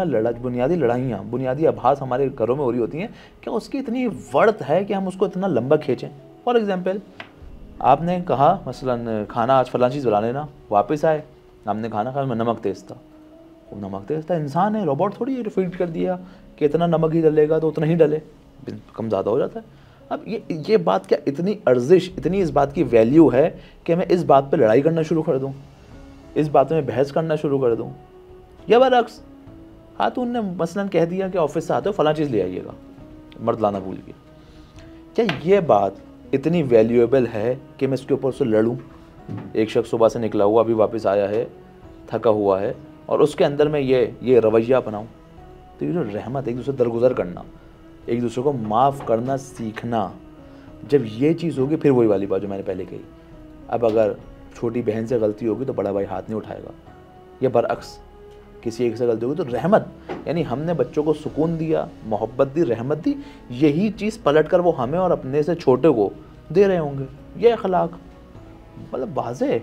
लड़ाइयाँ, बुनियादी आभास हमारे घरों में हो रही होती हैं, क्या उसकी इतनी वर्थ है कि हम उसको इतना लंबा खींचें? फॉर एग्ज़ाम्पल, आपने कहा मसलन खाना आज फलां चीज़ बना लेना, वापस आए, हमने खाना खाया, नमक तेज़ था। वो नमक तेज़ था, इंसान है, रोबोट थोड़ी है, फीड कर दिया कि इतना नमक ही डलेगा तो उतना ही डले, कम ज़्यादा हो जाता है। अब ये बात क्या इतनी अर्जिश, इतनी इस बात की वैल्यू है कि मैं इस बात पे लड़ाई करना शुरू कर दूँ, इस बात में बहस करना शुरू कर दूँ? या बरअक्स, खातून ने मसलन कह दिया कि ऑफिस से आते हो फलां चीज़ ले आइएगा, मर्द लाना भूल गया, क्या ये बात इतनी वैल्यूएबल है कि मैं इसके ऊपर से लड़ूँ? एक शख्स सुबह से निकला हुआ, अभी वापस आया है, थका हुआ है, और उसके अंदर में ये रवैया अपनाऊँ? तो ये जो रहमत, एक दूसरे दरगुजर करना, एक दूसरे को माफ़ करना सीखना, जब ये चीज़ होगी फिर वही वाली बात जो मैंने पहले कही। अब अगर छोटी बहन से गलती होगी तो बड़ा भाई हाथ नहीं उठाएगा, या बरअक्स किसी एक से गलती होगी तो रहमत, यानी हमने बच्चों को सुकून दिया, मोहब्बत दी, रहमत दी, यही चीज़ पलट कर वो हमें और अपने से छोटे को दे रहे होंगे। ये अखलाक मतलब वाज़ेह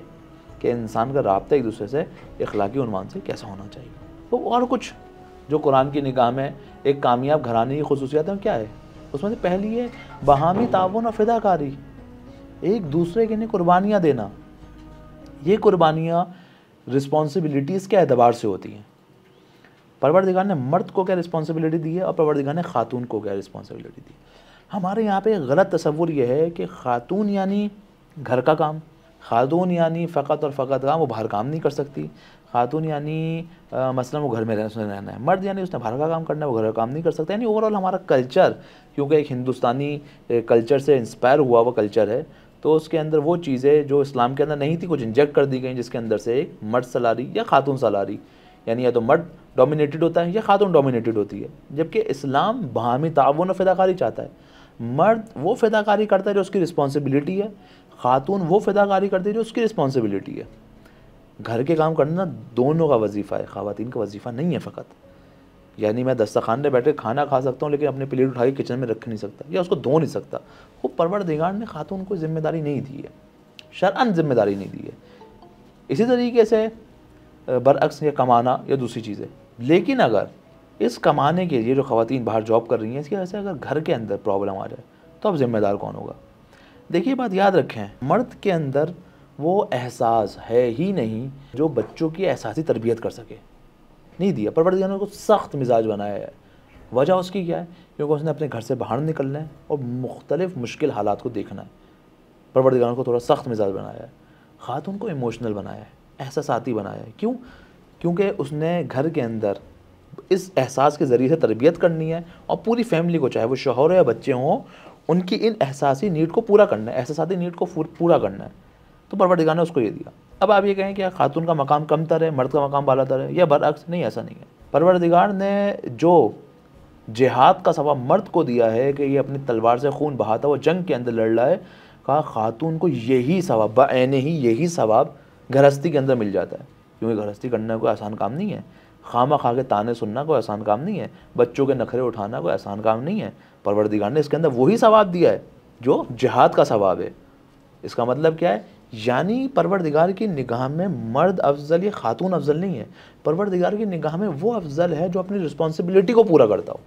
कि इंसान का राब्ता एक दूसरे से अखलाकी उन्वान से कैसा होना चाहिए। तो और कुछ जो कुरान की निगाह में एक कामयाब घराने की खुसूसियात है क्या है? उसमें से पहली है बहामी ताउन और फ़िदाकारी, एक दूसरे के लिए कुर्बानियाँ देना। ये कुर्बानियाँ रिस्पॉन्सिबिलिटीज़ के एतबार से होती हैं। परवरदिगार ने मर्द को क्या रिस्पॉन्सिबिलिटी दी है और परवरदिगार ने ख़ातून को क्या रिस्पॉन्सिबिलिटी दी? हमारे यहाँ पे गलत तसव्वुर ये है कि ख़ातून यानी घर का काम, ख़ातून यानी फ़कत और फ़कत काम, वो बाहर काम नहीं कर सकती। ख़ातून यानी मसलन वो घर में रहना है। मर्द यानी उसने बाहर का काम करना है, वो घर का काम नहीं कर सकता। यानी ओवरऑल हमारा कल्चर, क्योंकि एक हिंदुस्तानी कल्चर से इंस्पायर हुआ वो कल्चर है, तो उसके अंदर वो चीज़ें जो इस्लाम के अंदर नहीं थी कुछ इंजेक्ट कर दी गई, जिसके अंदर से एक मर्द सलारी या ख़ातून सलारी, यानी या तो मर्द डोमिनेटेड होता है या ख़ातून डोमिनेटेड होती है। जबकि इस्लाम बाहमी ताउन और फ़िदाकारी चाहता है। मर्द वो फ़िदाकारी करता है जो उसकी रिस्पॉन्सिबिलिटी है, ख़ातून वो फ़िदाकारी करती है जो उसकी रिस्पॉन्सिबिलिटी है। घर के काम करना दोनों का वजीफ़ा है, ख़वातीन का वजीफ़ा नहीं है फ़कत। यानी मैं दस्तरखान में बैठे खाना खा सकता हूँ लेकिन अपनी प्लेट उठा के किचन में रख नहीं सकता या उसको धो नहीं सकता। वो परवरदिगार ने ख़ातून को ज़िम्मेदारी नहीं दी है, शरअन ज़िम्मेदारी नहीं दी है। इसी तरीके से बरअक्स ये कमाना या दूसरी चीज़ें। लेकिन अगर इस कमाने के लिए जो ख़वातीन बाहर जॉब कर रही हैं, इसकी वजह से अगर घर के अंदर प्रॉब्लम आ जाए तो अब ज़िम्मेदार कौन होगा? देखिए, बात याद रखें, मर्द के अंदर वो एहसास है ही नहीं जो बच्चों की एहसासी तरबियत कर सके, नहीं दिया। परवरदिगार ने उसको सख्त मिजाज बनाया है। वजह उसकी क्या है? क्योंकि उसने अपने घर से बाहर निकलना है और मुख्तलिफ मुश्किल हालात को देखना है। परवरदिगार को थोड़ा सख्त मिजाज बनाया है, ख़ातून को इमोशनल बनाया है, एहसासाती बनाया है। क्यों? क्योंकि उसने घर के अंदर इस एहसास के ज़रिए से तरबियत करनी है और पूरी फैमिली को, चाहे वो शौहर या बच्चे हों, उनकी इन एहसासी नीड को पूरा करना है, एहसासाती नीड को पूरा करना है। तो परवरदिगार ने उसको ये दिया। अब आप ये कहें कि खातून का मकाम कमतर है, मर्द का मकाम बालातर है, या बरअक्स? नहीं, ऐसा नहीं है। परवरदिगार ने जो जिहाद का सवाब मर्द को दिया है कि ये अपनी तलवार से खून बहाता वो जंग के अंदर लड़ रहा है, कहा खातून को यही सवाब, बाएने ही यही सवाब गृहस्थी के अंदर मिल जाता है। क्योंकि गृहस्थी करना कोई आसान काम नहीं है, खामा खा के ताने सुनना कोई आसान काम नहीं है, बच्चों के नखरे उठाना कोई आसान काम नहीं है। परवरदिगार ने इसके अंदर वही सवाब दिया है जो जिहाद का सवाब है। इसका मतलब क्या है? यानी परवरदिगार की निगाह में मर्द अफजल या खातून अफजल नहीं है। परवरदिगार की निगाह में वो अफजल है जो अपनी रिस्पॉन्सिबिलिटी को पूरा करता हो।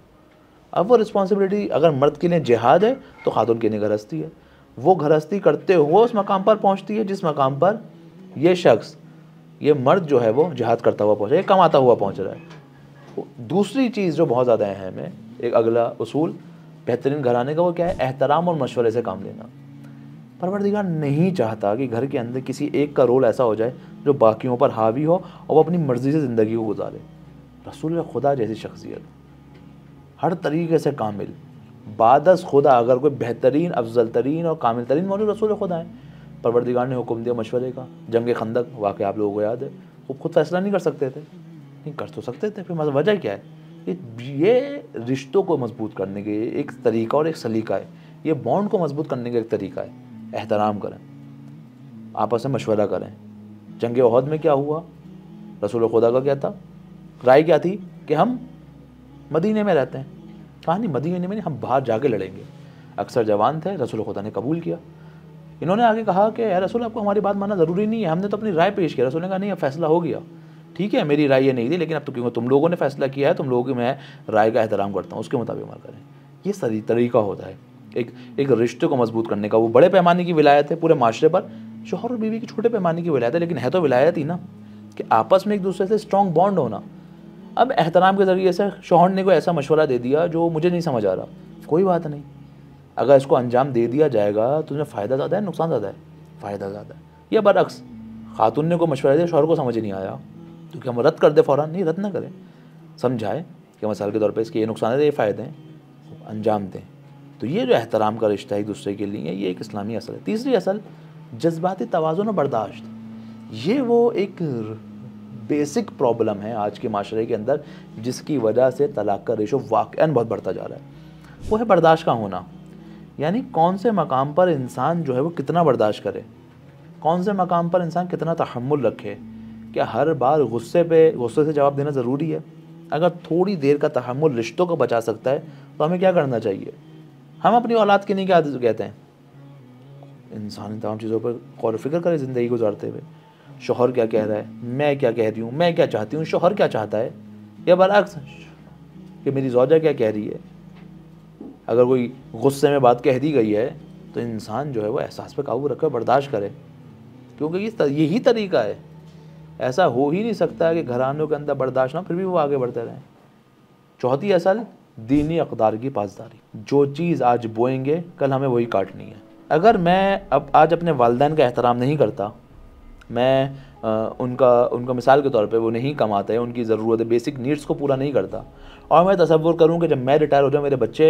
अब वो रिस्पॉन्सिबिलिटी अगर मर्द के लिए जिहाद है तो खातून के लिए गृहस्थी है। वो गृहस्थी करते हुए उस मकाम पर पहुँचती है जिस मकाम पर ये शख्स, ये मर्द जो है वो जिहाद करता हुआ पहुँचा, ये कमाता हुआ पहुँच रहा है। दूसरी चीज़ जो बहुत ज़्यादा अहम है, एक अगला उसूल बेहतरीन घराने का, वो क्या है? एहतराम और मशवरे से काम लेना। परवरदिगार नहीं चाहता कि घर के अंदर किसी एक का रोल ऐसा हो जाए जो बाकियों पर हावी हो और वो अपनी मर्ज़ी से ज़िंदगी को गुजारे। रसूल खुदा जैसी शख्सियत, हर तरीके से कामिल, बादस खुदा अगर कोई बेहतरीन, अफजल तरीन और कामिल तरीन मौजूद रसूल खुदा है। परवरदिगार ने हुक्म दिया मशवरे का। जंग खंदक वाक़या आप लोगों को याद है, वो खुद फैसला नहीं कर सकते थे, नहीं कर तो सकते थे, फिर वजह क्या है? ये रिश्तों को मजबूत करने के एक तरीका और एक सलीका है, ये बॉन्ड को मजबूत करने का एक तरीका है। एहतराम करें, आपस में मशवरा करें। जंग ओहद में क्या हुआ? रसूल खुदा का क्या था? राय क्या थी कि हम मदीने में रहते हैं। कहा नहीं, मदीने में नहीं, हम बाहर जाके लड़ेंगे। अक्सर जवान थे, रसूल खुदा ने कबूल किया। इन्होंने आगे कहा कि यार रसूल, आपको हमारी बात मानना ज़रूरी नहीं है, हमने तो अपनी राय पेश किया। रसूल ने कहा नहीं, अब फैसला हो गया, ठीक है, मेरी राय ये नहीं थी, लेकिन अब तो क्योंकि तुम लोगों ने फैसला किया है, तुम लोगों की मैं राय का एहतराम करता हूँ, उसके मुताबिक अमल करें। ये सही तरीका होता है एक रिश्ते को मजबूत करने का। वो बड़े पैमाने की विलायत है पूरे माशरे पर, शौहर और बीवी की छोटे पैमाने की विलायत है, लेकिन है तो विलायत ही ना, कि आपस में एक दूसरे से स्ट्रॉन्ग बॉन्ड होना। अब एहतराम के ज़रिए से शौहर ने कोई ऐसा मशवरा दे दिया जो मुझे नहीं समझ आ रहा, कोई बात नहीं, अगर इसको अंजाम दे दिया जाएगा तो उसमें फ़ायदा ज़्यादा है, नुकसान ज़्यादा है? फ़ायदा ज़्यादा है। या बरअक्स, खातून ने कोई मशवरा दिया, शौहर को समझ नहीं आया, तो क्या हम रद्द कर दे फ़ौरन? नहीं, रद्द ना करें, समझाएं कि मसाल के तौर पर इसके ये नुकसान है, ये फ़ायदे हैं, अंजाम दें। तो ये जो एहतराम का रिश्ता है एक दूसरे के लिए, ये एक इस्लामी असल है। तीसरी असल जज्बाती तवाज़ुन और बर्दाश्त। ये वो एक बेसिक प्रॉब्लम है आज के माशरे के अंदर जिसकी वजह से तलाक़ का रेशो वाक़अन बहुत बढ़ता जा रहा है। वो है बर्दाश्त का होना। यानी कौन से मकाम पर इंसान जो है वो कितना बर्दाश्त करे, कौन से मकाम पर इंसान कितना तहम्मुल रखे। क्या हर बार गुस्से से जवाब देना ज़रूरी है? अगर थोड़ी देर का तहम्मुल रिश्तों को बचा सकता है तो हमें क्या करना चाहिए? हम अपनी औलाद के लिए क्या कहते हैं? इंसान इन तमाम चीज़ों पर गौर फ़िक्र करे ज़िंदगी गुजारते हुए। शौहर क्या कह रहा है, मैं क्या कह रही हूँ, मैं क्या चाहती हूँ, शौहर क्या चाहता है, या बरअक्स कि मेरी ज़ौजा क्या कह रही है। अगर कोई गुस्से में बात कह दी गई है तो इंसान जो है वो एहसास पे काबू रखे, बर्दाश्त करे, क्योंकि यही तरीका है। ऐसा हो ही नहीं सकता कि घरानों के अंदर बर्दाश्त ना फिर भी वो आगे बढ़ते रहें। चौथी असल दीनी अक़दार की पासदारी। जो चीज़ आज बोएंगे कल हमें वही काटनी है। अगर मैं अब आज अपने वालिदैन का एहतराम नहीं करता, मैं उनका मिसाल के तौर पे वो नहीं कमाते हैं, उनकी ज़रूरत बेसिक नीड्स को पूरा नहीं करता, और मैं तसव्वुर करूँ कि जब मैं रिटायर हो जाऊँ मेरे बच्चे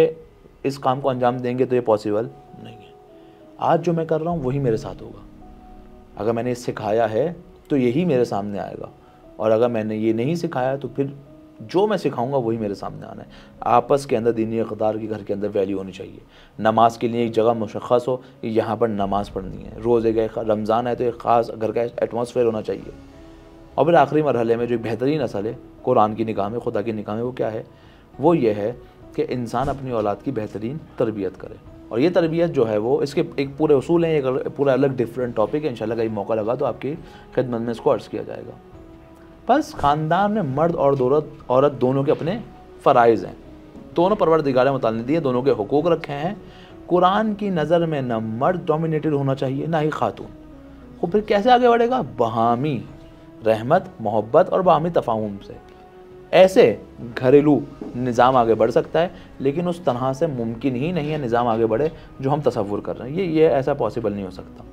इस काम को अंजाम देंगे, तो ये पॉसिबल नहीं है। आज जो मैं कर रहा हूँ वही मेरे साथ होगा। अगर मैंने सिखाया है तो यही मेरे सामने आएगा, और अगर मैंने ये नहीं सिखाया तो फिर जो मैं सिखाऊंगा वही मेरे सामने आना है। आपस के अंदर दीनी इक़्तिदार की घर के अंदर वैल्यू होनी चाहिए। नमाज के लिए एक जगह मुशख़्ख़स हो कि यहाँ पर नमाज़ पढ़नी है। रोज़े का रमज़ान है तो एक ख़ास घर का एटमॉस्फेयर होना चाहिए। और फिर आखिरी मरहले में जो बेहतरीन असल है कुरान की निगाह में, खुदा की निगाह में, वो क्या है? वो ये है कि इंसान अपनी औलाद की बेहतरीन तरबियत करे। और ये तरबियत जो है वो, इसके एक पूरे उसूल हैं, एक पूरा अलग डिफरेंट टॉपिक है। इंशाल्लाह कहीं मौका लगा तो आपकी खिदमत में इसको अर्ज़ किया जाएगा। बस ख़ानदान में मर्द और औरत दोनों के अपने फ़राइज़ हैं। दोनों परवरदिगार मुताल्लिक़ दिए, दोनों के हुकूक रखे हैं। कुरान की नज़र में ना मर्द डोमिनेटेड होना चाहिए ना ही खातून। वो फिर कैसे आगे बढ़ेगा? बहामी रहमत, मोहब्बत और बाहमी तफाहुम से। ऐसे घरेलू निज़ाम आगे बढ़ सकता है, लेकिन उस तरह से मुमकिन ही नहीं है निज़ाम आगे बढ़े जो हम तसव्वुर कर रहे हैं। ये ऐसा पॉसिबल नहीं हो सकता,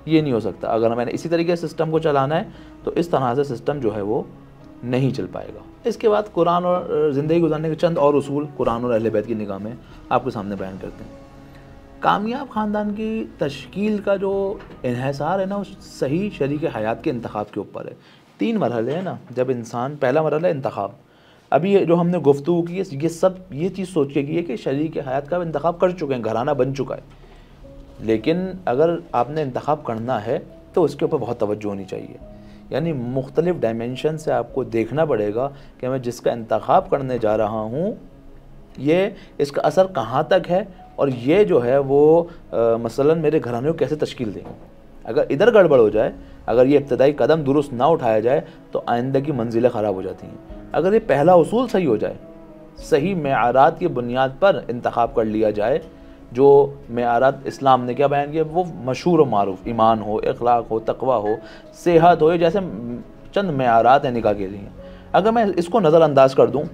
ये नहीं हो सकता। अगर मैंने इसी तरीके से सिस्टम को चलाना है तो इस तरह से सिस्टम जो है वो नहीं चल पाएगा। इसके बाद कुरान और ज़िंदगी गुजारने के चंद और उसूल कुरान और अहले बैत की निगाह में आपके सामने बयान करते हैं। कामयाब ख़ानदान की तश्कील का जो इन्हिसार है ना, उस सही शरीक हयात के इंतखाब के ऊपर है। 3 मरहले हैं ना। जब इंसान, पहला मरहला है इंतखाब। अभी ये जो हमने गुफ्तगू की है, ये सब ये चीज़ सोच के की है कि शरीक हयात का इंतखाब कर चुके हैं, घराना बन चुका है। लेकिन अगर आपने इंतखाब करना है तो उसके ऊपर बहुत तवज्जो होनी चाहिए। यानी मुख्तलिफ़ डायमेंशन से आपको देखना पड़ेगा कि मैं जिसका इंतखाब करने जा रहा हूँ, ये इसका असर कहाँ तक है, और ये जो है वो मसलन मेरे घराने को कैसे तश्कील देंगे। अगर इधर गड़बड़ हो जाए, अगर ये इब्तदाई कदम दुरुस्त ना उठाया जाए तो आइंदा की मंजिलें ख़राब हो जाती हैं। अगर ये पहला उसूल सही हो जाए, सही मेआरात की बुनियाद पर इंतखाब कर लिया जाए, जो मेआरात इस्लाम ने क्या बयान किया, वो मशहूर व मारूफ, ईमान हो, इखलाक हो, तकवा हो, सेहत हो, ये जैसे चंद मेआरात हैं निकाह के लिए। अगर मैं इसको नज़रअंदाज कर दूँ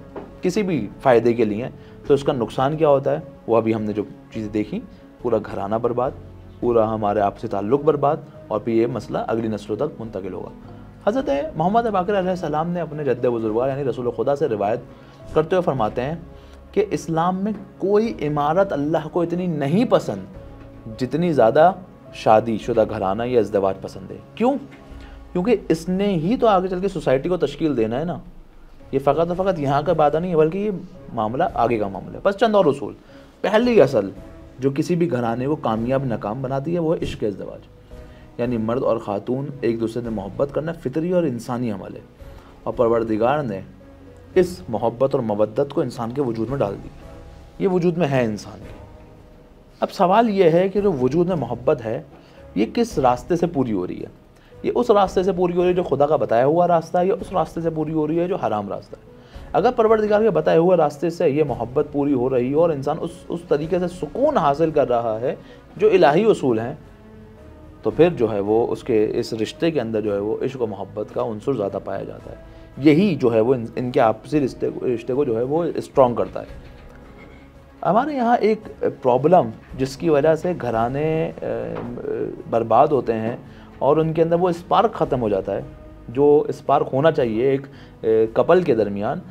किसी भी फ़ायदे के लिए, तो इसका नुकसान क्या होता है? वो अभी हमने जो चीज़ें देखी, पूरा घराना बर्बाद, पूरा हमारे आपसी ताल्लुक़ बर्बाद, और फिर ये मसला अगली नस्लों तक मुंतकिल होगा। हज़रत मोहम्मद बाक़िर अलैहिस्सलाम ने अपने जद्द बुज़ुर्गवार यानी रसूल खुदा से रिवायत करते हुए फरमाते हैं कि इस्लाम में कोई इमारत अल्लाह को इतनी नहीं पसंद जितनी ज़्यादा शादीशुदा घराना या इज़्दिवाज पसंद है। क्यों? क्योंकि इसने ही तो आगे चल के सोसाइटी को तश्कील देना है ना। ये फ़कत यहाँ का बात नहीं है, बल्कि ये मामला आगे का मामला है। बस चंद और उसूल। पहली असल जो किसी भी घराने को कामयाब नाकाम बनाती है वो है इश्क़ इज़्दिवाज। यानी मर्द और ख़ातून एक दूसरे से मोहब्बत करना फ़ितरी और इंसानी अमल है, और परवरदिगार ने इस मोहब्बत और मवद्दत को इंसान के वजूद में डाल दी। ये वजूद में है इंसान के। अब सवाल ये है कि जो वजूद में मोहब्बत है, ये किस रास्ते से पूरी हो रही है? ये उस रास्ते से पूरी हो रही है जो खुदा का बताया हुआ रास्ता है, या उस रास्ते से पूरी हो रही है जो हराम रास्ता है? अगर परवरदिगार के बताए हुए रास्ते से ये मोहब्बत पूरी हो रही है और इंसान उस तरीके से सुकून हासिल कर रहा है जो इलाही उसूल हैं, तो फिर जो है वो उसके इस रिश्ते के अंदर जो है वो इश्क व मोहब्बत का उन्सुर ज़्यादा पाया जाता है। यही जो है वो इनके आपसी रिश्ते को जो है वो स्ट्रॉन्ग करता है। हमारे यहाँ एक प्रॉब्लम जिसकी वजह से घराने बर्बाद होते हैं और उनके अंदर वो स्पार्क ख़त्म हो जाता है, जो स्पार्क होना चाहिए एक कपल के दरमियान,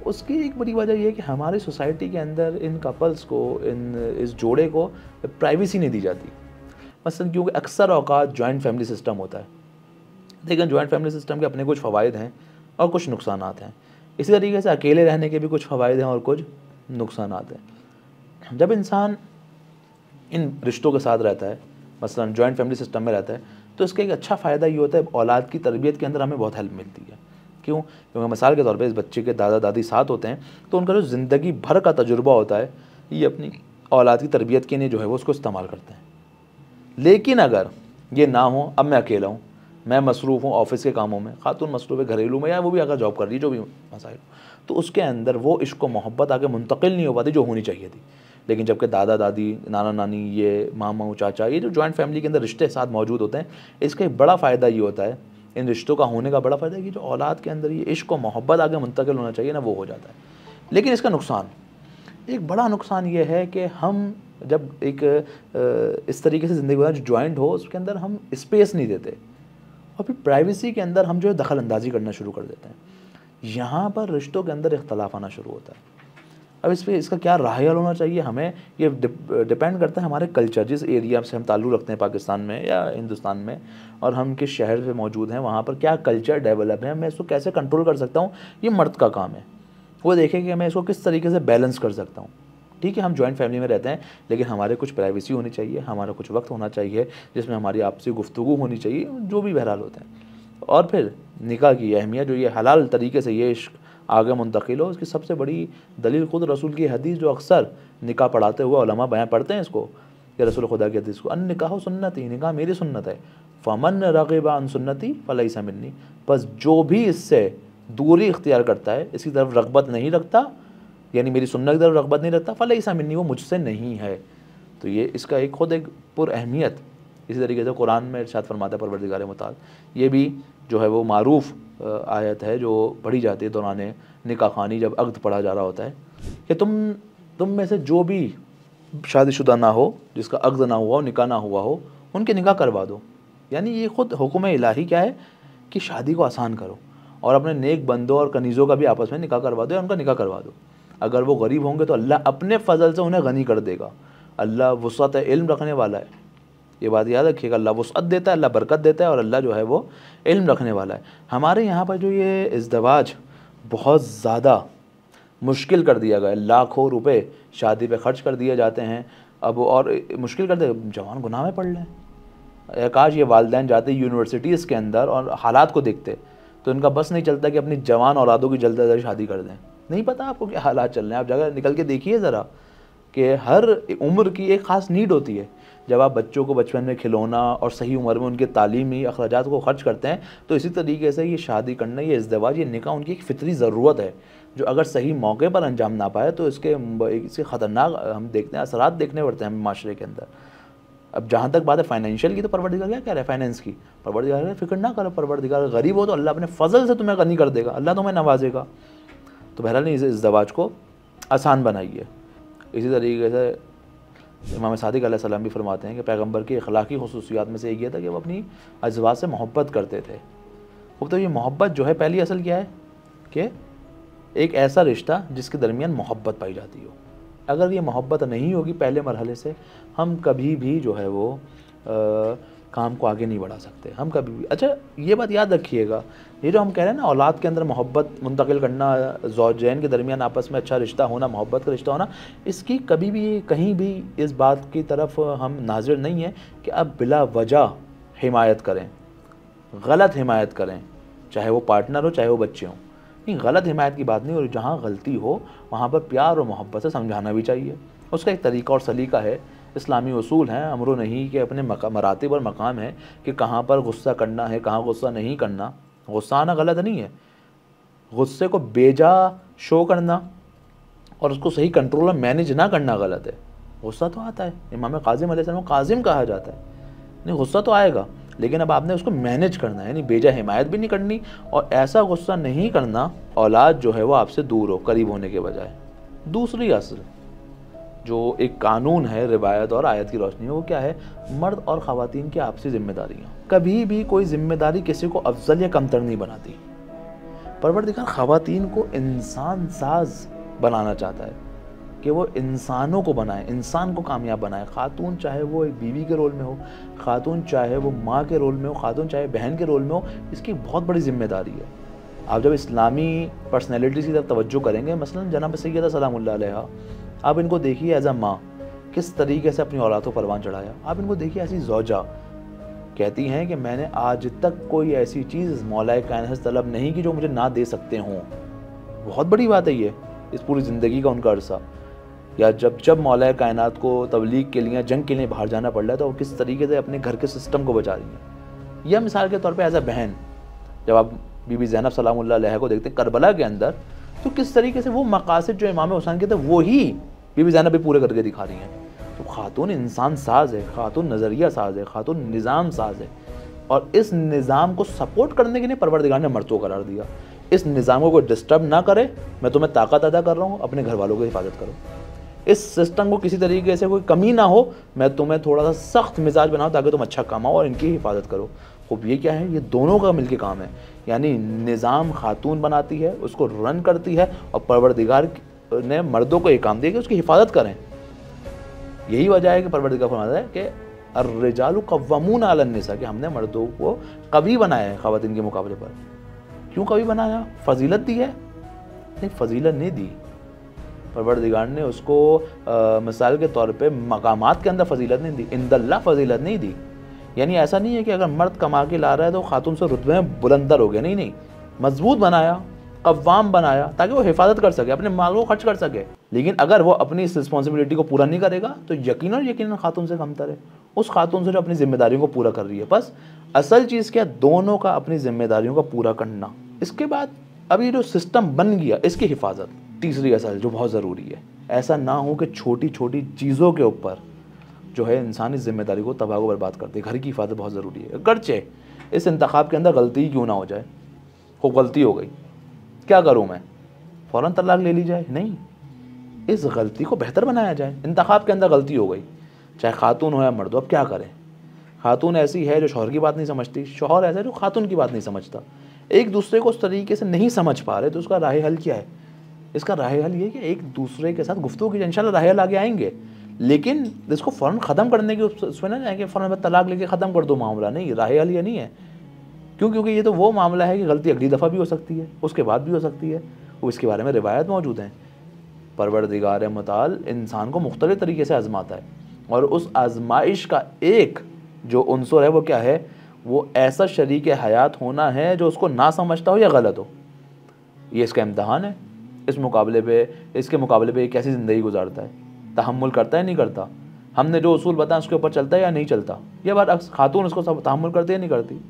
उसकी एक बड़ी वजह यह है कि हमारी सोसाइटी के अंदर इन कपल्स को, इस जोड़े को प्राइवेसी नहीं दी जाती। मसलन क्योंकि अक्सर औक़ात जॉइंट फैमिली सिस्टम होता है, लेकिन जॉइंट फैमिली सिस्टम के अपने कुछ फ़वाइद हैं और कुछ नुकसानात हैं। इसी तरीके से अकेले रहने के भी कुछ फ़वाइद हैं और कुछ नुकसानात हैं। जब इंसान इन रिश्तों के साथ रहता है, मसलन जॉइंट फैमिली सिस्टम में रहता है, तो इसका एक अच्छा फ़ायदा ये होता है औलाद की तरबियत के अंदर हमें बहुत हेल्प मिलती है। क्यों? क्योंकि मिसाल के तौर पे इस बच्चे के दादा दादी साथ होते हैं, तो उनका जो ज़िंदगी भर का तजुर्बा होता है ये अपनी औलाद की तरबियत के लिए जो है वो उसको इस्तेमाल करते हैं। लेकिन अगर ये ना हो, अब मैं अकेला हूँ, मैं मसरूफ़ हूँ ऑफ़िस के कामों में, ख़ातून मसरूफ़ है घरेलू में, या वो भी अगर जॉब कर रही है, जो भी मसाइल, तो उसके अंदर वो इश्क व मोहब्बत आगे मुंतकिल नहीं हो पाती जो होनी चाहिए थी। लेकिन जबकि दादा दादी, नाना नानी, ये मामा चाचा, ये जो जॉइंट फैमिली के अंदर रिश्ते साथ मौजूद होते हैं, इसका एक बड़ा फ़ायदा ये होता है, इन रिश्तों का होने का बड़ा फ़ायदा है कि जो औलाद के अंदर ये इश्क व मोहब्बत आगे मुंतकिल होना चाहिए ना, वो हो जाता है। लेकिन इसका नुकसान, एक बड़ा नुकसान ये है कि हम जब एक इस तरीके से ज़िंदगी जो जॉइंट हो उसके अंदर हम स्पेस नहीं देते, और फिर प्राइवेसी के अंदर हम जो है दखल अंदाजी करना शुरू कर देते हैं। यहाँ पर रिश्तों के अंदर इख्तलाफ आना शुरू होता है। अब इस पर इसका क्या राह हल होना चाहिए हमें, ये डिपेंड करता है हमारे कल्चर, जिस एरिया से हम ताल्लुक़ रखते हैं पाकिस्तान में या हिंदुस्तान में, और हम किस शहर में मौजूद हैं, वहाँ पर क्या कल्चर डेवलप है, मैं इसको कैसे कंट्रोल कर सकता हूँ, ये मर्द का काम है। वो देखे कि मैं इसको किस तरीके से बैलेंस कर सकता हूँ। ठीक है, हम जॉइंट फैमिली में रहते हैं, लेकिन हमारे कुछ प्राइवेसी होनी चाहिए, हमारा कुछ वक्त होना चाहिए जिसमें हमारी आपसी गुफ्तगू होनी चाहिए, जो भी बहरहाल होते हैं। और फिर निकाह की अहमियत, जो ये हलाल तरीके से ये इश्क आगे मुंतकिल हो, उसकी सबसे बड़ी दलील खुद रसूल की हदीस, जो अक्सर निकाह पढ़ाते हुए उलमा बयान पढ़ते हैं इसको, कि रसूल खुदा की हदीस को, अन निकाह सुन्नती, निकाह मेरी सुन्नत है, फ़मन रग़िब अन सुन्नती फ़लैसा मिन्नी, बस जो भी इससे दूरी इख्तियार करता है, इसकी तरफ रग़बत नहीं रखता, यानी मेरी सुन्नत की तरफ रग़बत नहीं रखता, फ़लैसा मिन्नी, वो मुझसे नहीं है। तो ये इसका एक खुद एक पुर अहमियत, इसी तरीके से कुरान में इरशाद फरमाता है परवरदिगार मुताल, ये भी जो है वो मारूफ़ आयत है जो पढ़ी जाती है दौरान निकाह ख़ानी, जब अक़्द पढ़ा जा रहा होता है, कि तुम में से जो भी शादीशुदा ना हो, जिसका अक़्द ना हुआ हो, निकाह ना हुआ हो, उनके निकाह करवा दो। यानी ये ख़ुद हुक्म इलाही क्या है कि शादी को आसान करो, और अपने नेक बंदों और कनीज़ों का भी आपस में निकाह करवा दो, या उनका निकाह करवा दो। अगर वो गरीब होंगे तो अल्लाह अपने फ़ज़ल से उन्हें गनी कर देगा। अल्लाह वुसअत इल्म रखने वाला है, ये बात याद रखिएगा। अल्लाह वुसअत देता है, अल्लाह बरकत देता है, और अल्लाह जो है वो इल्म रखने वाला है। हमारे यहाँ पर जो ये इज़्दिवाज बहुत ज़्यादा मुश्किल कर दिया गया है, लाखों रुपए शादी पे ख़र्च कर दिए जाते हैं। अब और मुश्किल कर दे, जवान गुनाह में पड़ लें। काश ये वालिदैन जाते यूनिवर्सिटीज़ के अंदर और हालात को देखते, तो इनका बस नहीं चलता कि अपनी जवान औलादों की जल्द से जल्द शादी कर दें। नहीं पता आपको क्या हालात चल रहे हैं, आप जगह निकल के देखिए ज़रा, कि हर उम्र की एक ख़ास नीड होती है। जब आप बच्चों को बचपन में खिलौना और सही उम्र में उनके तालीमी अखराजात को खर्च करते हैं, तो इसी तरीके से ये शादी करना, ये इज़्दिवाज, ये निकाह उनकी एक फ़ितरी ज़रूरत है, जो अगर सही मौके पर अंजाम ना पाए तो इसके ख़तरनाक हम देखते हैं असरात देखने पड़ते हैं हमें माशरे के अंदर। अब जहाँ तक बात है फाइनेंशियल की, तो परवरदिगार क्या कह रहा है फाइनेंस की, परवरदिगार फ़िक्र ना करो, परवरदिगार गरीब हो तो अल्लाह अपने फ़ज़ल से तुम्हें गनी कर देगा, अल्लाह तुम्हें नवाजेगा। तो बहरहाल इस इज़्दिवाज को आसान बनाइए। इसी तरीके से इमाम सादिक़ अलैहिस्सलाम भी फरमाते हैं कि पैगम्बर की अखलाकी खुसूसियात में से एक ये था कि वो अपनी अज़वाज से मोहब्बत करते थे। तो ये मोहब्बत जो है, पहली असल क्या है कि एक ऐसा रिश्ता जिसके दरमियान मोहब्बत पाई जाती हो। अगर ये मोहब्बत नहीं होगी पहले मरहले से, हम कभी भी जो है वो काम को आगे नहीं बढ़ा सकते, हम कभी भी। अच्छा, ये बात याद रखिएगा, ये जो हम कह रहे हैं ना, औलाद के अंदर मोहब्बत मुंतकिल करना, ज़ौजैन के दरमियान आपस में अच्छा रिश्ता होना, मोहब्बत का रिश्ता होना, इसकी कभी भी कहीं भी इस बात की तरफ हम नाज़िर नहीं है कि अब बिला वजह हिमायत करें, गलत हिमायत करें, चाहे वो पार्टनर हो चाहे वो बच्चे हों। नहीं, गलत हिमायत की बात नहीं, और जहाँ गलती हो वहाँ पर प्यार और मोहब्बत से समझाना भी चाहिए। उसका एक तरीका और सलीका है, इस्लामी उसूल हैं, अमरो नहीं के अपने मरातिब और मकाम है कि कहाँ पर गुस्सा करना है, कहाँ गुस्सा नहीं करना। गुस्सा आना गलत नहीं है, गुस्से को बेजा शो करना और उसको सही कंट्रोल में मैनेज ना करना गलत है। गुस्सा तो आता है, इमाम काज़िम अलैहिस्सलाम को काज़िम कहा जाता है। नहीं, गुस्सा तो आएगा, लेकिन अब आपने उसको मैनेज करना है, यानी बेजा हिमायत भी नहीं करनी, और ऐसा गुस्सा नहीं करना औलाद जो है वो आपसे दूर हो करीब होने के बजाय। दूसरी असल जो एक कानून है रिवायत और आयत की रोशनी में, वो क्या है, मर्द और ख़वातीन की आपसी जिम्मेदारियाँ। कभी भी कोई जिम्मेदारी किसी को अफजल या कमतर नहीं बनाती। परवरदिगार ख़वातीन को इंसान साज बनाना चाहता है कि वो इंसानों को बनाए, इंसान को कामयाब बनाए। खातून चाहे वो एक बीवी के रोल में हो, खातून चाहे वो माँ के रोल में हो, खातून चाहे बहन के रोल में हो, इसकी बहुत बड़ी जिम्मेदारी है। आप जब इस्लामी पर्सनैलिटीज़ की तरफ तवज्जो करेंगे, मसलन जनाब सैयदा सलामुल्लाह अलैहा, आप इनको देखिए एज अ माँ किस तरीके से अपनी औलाद को परवान चढ़ाया। आप इनको देखिए ऐसी ज़ौजा, कहती हैं कि मैंने आज तक कोई ऐसी चीज़ मौलाए कायनात से तलब नहीं की जो मुझे ना दे सकते हों। बहुत बड़ी बात है ये, इस पूरी ज़िंदगी का उनका अरसा। या जब मौलाए कायनात को तबलीग के लिए, जंग के लिए बाहर जाना पड़ रहा है, तो वो किस तरीके से अपने घर के सिस्टम को बचा रही हैं। या मिसाल के तौर पे एज अ बहन, जब आप बीबी ज़ैनब सलामुल्लाह अलैहा को देखते हैं करबला के अंदर, तो किस तरीके से वो मकासद जो इमाम हुसैन के थे वो ही बीबी ज़ैनब भी पूरे करके दिखा रही हैं। तो खातून इंसान साज है, खातून नज़रिया साज है, खातून निज़ाम साज है, और इस निज़ाम को सपोर्ट करने के लिए परवरदिगार ने मर्द को करार दिया। इस निज़ाम को कोई डिस्टर्ब ना करे, मैं तुम्हें ताकत अदा कर रहा हूँ, अपने घर वालों की हिफाजत करो। इस सिस्टम को किसी तरीके से कोई कमी ना हो, मैं तुम्हें थोड़ा सा सख्त मिजाज बनाऊँ ताकि तुम अच्छा कमाओ और इनकी हिफाजत करो। खूब ये क्या है, ये दोनों का मिलके काम है। यानी निज़ाम खातून बनाती है, उसको रन करती है, और परवरदिगार ने मर्दों को ये काम दिया कि उसकी हिफाजत करें। यही वजह है कि परवरदिगार फरमाता है कि अर्रिजालु कव्वामून अलन निसा, कि हमने मर्दों को कवि बनाया है ख़वातीन के मुकाबले पर। क्यों कवि बनाया? फजीलत दी है, नहीं, फजीलत नहीं दी। परवरदिगार ने उसको मिसाल के तौर पे मकामात के अंदर फजीलत नहीं दी, इंदल्लाह फजीलत नहीं दी। यानी ऐसा नहीं है कि अगर मर्द कमा के ला रहा है तो खातून से रुतबे में बुलंदर हो गया, नहीं नहीं, मजबूत बनाया, कव्वाम बनाया ताकि वो हिफाजत कर सके, अपने माल को खर्च कर सके। लेकिन अगर वो अपनी इस रिस्पॉन्सिबिलिटी को पूरा नहीं करेगा तो यकीनन खातून से कमतर है, उस खातून से जो अपनी जिम्मेदारियों को पूरा कर रही है। बस असल चीज़ क्या, दोनों का अपनी जिम्मेदारियों का पूरा करना। इसके बाद अब ये जो सिस्टम बन गया इसकी हिफाजत, तीसरी असल जो बहुत ज़रूरी है। ऐसा ना हो कि छोटी छोटी चीज़ों के ऊपर जो है इंसान इस जिम्मेदारी को तबाह को बर्बाद करते। घर की हिफाजत बहुत ज़रूरी है। अगरचे इस इंतखाब के अंदर गलती ही क्यों ना हो जाए, वो गलती हो गई, क्या करूँ मैं, फ़ौरन तलाक ले ली जाए? नहीं, इस गलती को बेहतर बनाया जाए। इंतखाब के अंदर गलती हो गई, चाहे खातून हो या मर्द हो, अब क्या करें। खातून ऐसी है जो शौहर की बात नहीं समझती, शौहर ऐसा है जो खातून की बात नहीं समझता, एक दूसरे को उस तरीके से नहीं समझ पा रहे। तो उसका राह हल क्या है? इसका राह हल ये कि एक दूसरे के साथ गुफ्तगू की, इंशाल्लाह राह हल आगे आएंगे। लेकिन इसको फ़ौरन ख़त्म करने की उसमें ना जाएंगे फ़ौरन तलाक लेके ख़त्म कर दो मामला, नहीं, राह हल ये नहीं है। क्यों? क्योंकि ये तो वो मामला है कि गलती अगली दफ़ा भी हो सकती है, उसके बाद भी हो सकती है, वो इसके बारे में रिवायत मौजूद हैं। परवरदिगार मुताल इंसान को मुख्तलिफ़ तरीके से आज़माता है और उस आजमाइश का एक जो उन्सर है वो क्या है, वो ऐसा शरीक हयात होना है जो उसको ना समझता हो या गलत हो। ये इसका इम्तहान है। इसके मुकाबले पे कैसी ज़िंदगी गुजारता है, तहम्मुल करता है नहीं करता, हमने जो उसूल बताया उसके ऊपर चलता है या नहीं चलता। ये बात खातून उसको सब तहम्मुल करती है नहीं करती।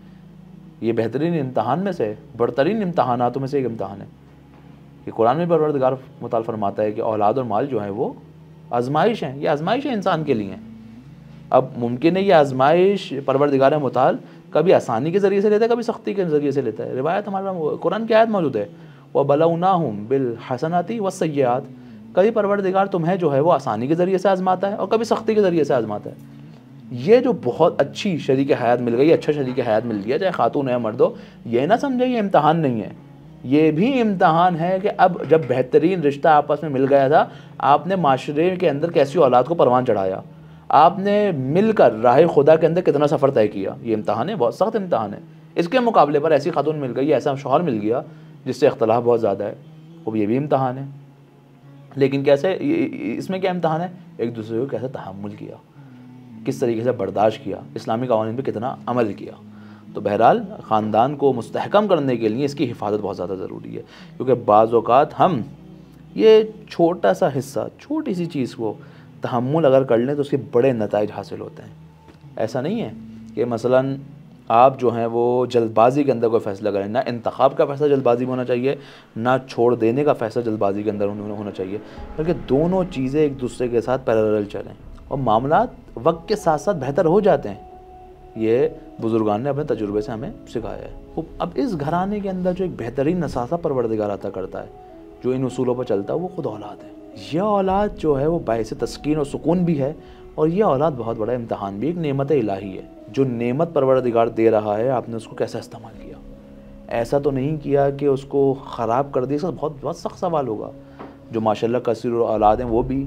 ये बेहतरीन इम्तहान में से, बरतरीन इम्तहानातों में से एक इम्तहान है। कि कुरान में परवरदिगार मुताल फरमाता है कि औलाद और माल जो है वो आजमाइश हैं, ये आजमाइश है इंसान के लिए। अब मुमकिन है ये आजमाइश परवरदिगार मुताल कभी आसानी के ज़रिए से लेता है, कभी सख्ती के ज़रिए से लेता है। रिवायत हमारे कुरान की आयत मौजूद है, वह बलौनाहुम बिल हसनाती व सय्यात, कभी परवरदिगार तुम्हें जो है वो आसानी के ज़रिए से आजमाता है और कभी सख्ती के ज़रिए से आजमाता है। ये जो बहुत अच्छी शरीक हयात मिल गई, अच्छा शरीक हयात मिल गया, चाहे खातून है मर्द हो, ये ना समझे ये इम्तहान नहीं है, ये भी इम्तहान है कि अब जब बेहतरीन रिश्ता आपस में मिल गया था, आपने माशरे के अंदर कैसी औलाद को परवान चढ़ाया, आपने मिलकर राह खुदा के अंदर कितना सफ़र तय किया। ये इम्तहान है, बहुत सख्त इम्तहान है। इसके मुकाबले पर ऐसी खातून मिल गई, ऐसा शौहर मिल गया जिससे इख्तलाफ बहुत ज़्यादा है, वो ये भी इम्तहान है। लेकिन कैसे, इसमें क्या इम्तहान है, एक दूसरे को कैसे तहम्मुल किया, किस तरीके से बर्दाश्त किया, इस्लामी कानून पे कितना अमल किया। तो बहरहाल ख़ानदान को मुस्तहकम करने के लिए इसकी हिफाजत बहुत ज़्यादा ज़रूरी है। क्योंकि बाज़ औक़ात हम ये छोटा सा हिस्सा, छोटी सी चीज़ को तहम्मुल अगर कर लें तो उसके बड़े नताइज हासिल होते हैं। ऐसा नहीं है कि मसलन आप जो हैं वो जल्दबाजी के अंदर कोई फ़ैसला करें, ना इंतखाब का फ़ैसला जल्दबाजी में होना चाहिए, ना छोड़ देने का फ़ैसला जल्दबाजी के अंदर होना चाहिए, बल्कि दोनों चीज़ें एक दूसरे के साथ पैरेलल चलें और मामलात वक्त के साथ साथ बेहतर हो जाते हैं। ये बुज़ुर्गान ने अपने तजुर्बे से हमें सिखाया है। अब इस घराने के अंदर जो एक बेहतरीन नसासा परवरदिगार अता करता है, जो इन उसूलों पर चलता है, वो खुद औलाद है। यह औलाद जो है वो बाइस तस्कीन और सुकून भी है, और यह औलाद बहुत बड़ा इम्तहान भी, एक नेमत इलाही है। जो नेमत परवरदिगार दे रहा है, आपने उसको कैसा इस्तेमाल किया। ऐसा तो नहीं किया कि उसको ख़राब कर दिया। इसका बहुत सख्त सवाल होगा। जो माशाल्लाह कसीर औलाद हैं वो भी